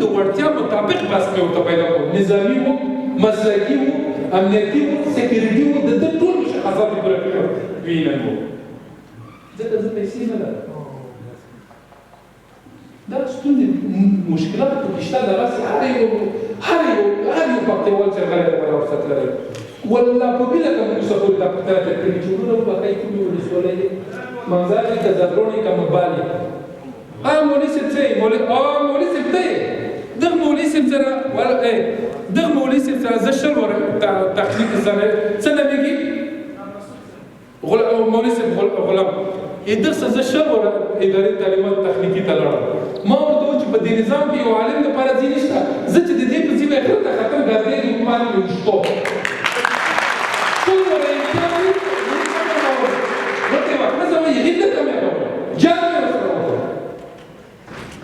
د وړتیا مطابق بس مې ورته پیدا کړو نظامي وو مسلکي وو امنیتي وو سکیورټي وو د ټول مشخصات یې پوره کړي وینم وو ځکه زه پیسې نه لرم دا ستونزې مشکلات پکې شته دغسې هر یو پکتیوال چې غلی خبره ورسره لري والله په بله که موږ څه پورې دا پوښتنه ترې کړي چې وروڼه وبښئ کومې ولسوالۍ دی منځاري که زرغونې که مبالي آیا مولوي صاحب څه یې مولوي صاحب ته یې دغه مولوي صاحب سره دغه مولوي صاحب سره زه 100 وره تخنیک سره څه نومېږي مولوي صاحب غلام دغه څه زه 100 وره ادارې تعلیمات تخنیکي ته لاړم ما ورته وویل چې په دې نظام کې یو عالم دپاره ځای نشته زه چې د دې په ځای آخرت ته ختم ګردې د حکومت مې وشتو ټول وره امتیاز ورته یې وکړه زه وایي هیله ته مې وکړه جان مې ورسره وکړه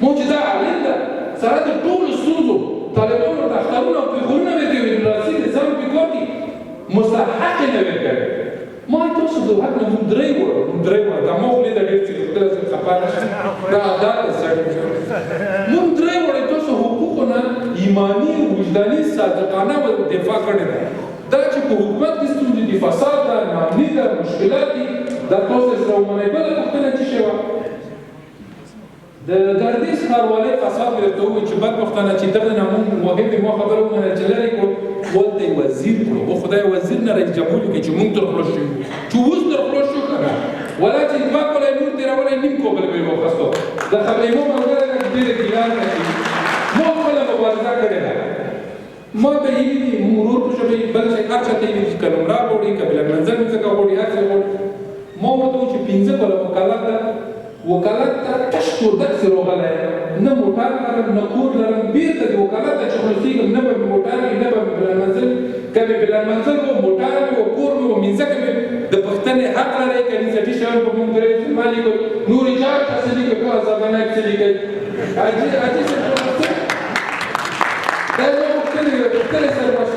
مو چې دا عالم ده سره د ټولو ستونزو طالبانو ورته اخترونه او پیغورونه مې د یونیورسټي نظام په کار کې مستحق یې نه وې کړی ما تاسو د حق نه مونږ درې وړه دا ما خو لیده ډېر چې خپله زه خفه نه شم دا عادت دی سړی مونږ درې وړه تاسو حقوقو نه ایماني وجداني صادقانه دفاع کړې ده دا چې په حکومت کې ستونزې دي فساد ده ناامني ده مشکلات دي دا تاسو سره ومنئ بله پوښتنه څه شی وه د ګردیز ښاروالۍ فساد مې درته وویل چې بدبختانه چې دغه نه مونږ مهمې ما خبره ومنله چې لرې کړو ولته یې وزیر کړو و خدای وزیر نه رئیس جمهور کې چې مونږ تر خلاص شو چې اوس تر خلاص شو که نه ولا چې اتفاق ولا یې نور تېرولی نیم کوبل به یې واخیستو د خبرېمو ملګری نه ډېرې ګیلان نه کړي ما خپله مبارزه کړې ده ما ته یې ویلي مونږ ورور په ژبه بل شی هر چا ته یې ویلي که نمره غواړي که بلندمنزل ځمکه غواړي هر څه غواړي ما ورته وویل چې 5 کاله وکالت ده وکالت ته تش کور داسې راغلی نه موټر لرم نه کور لرم بېرته د وکالت ته چې خلاصېږم نه به مې موټر وي نه به مې بلندمنزل که مې بلندمنزل و موټر مې و کور مې و مینځکه مې د پوښتنې حق لرئ که نسبي شیان به مونږ درې ما لیکل نورې جان ته څه لیکئ که زبنک څه لیکئ حاجي صاحب دا زما پوښتنې سره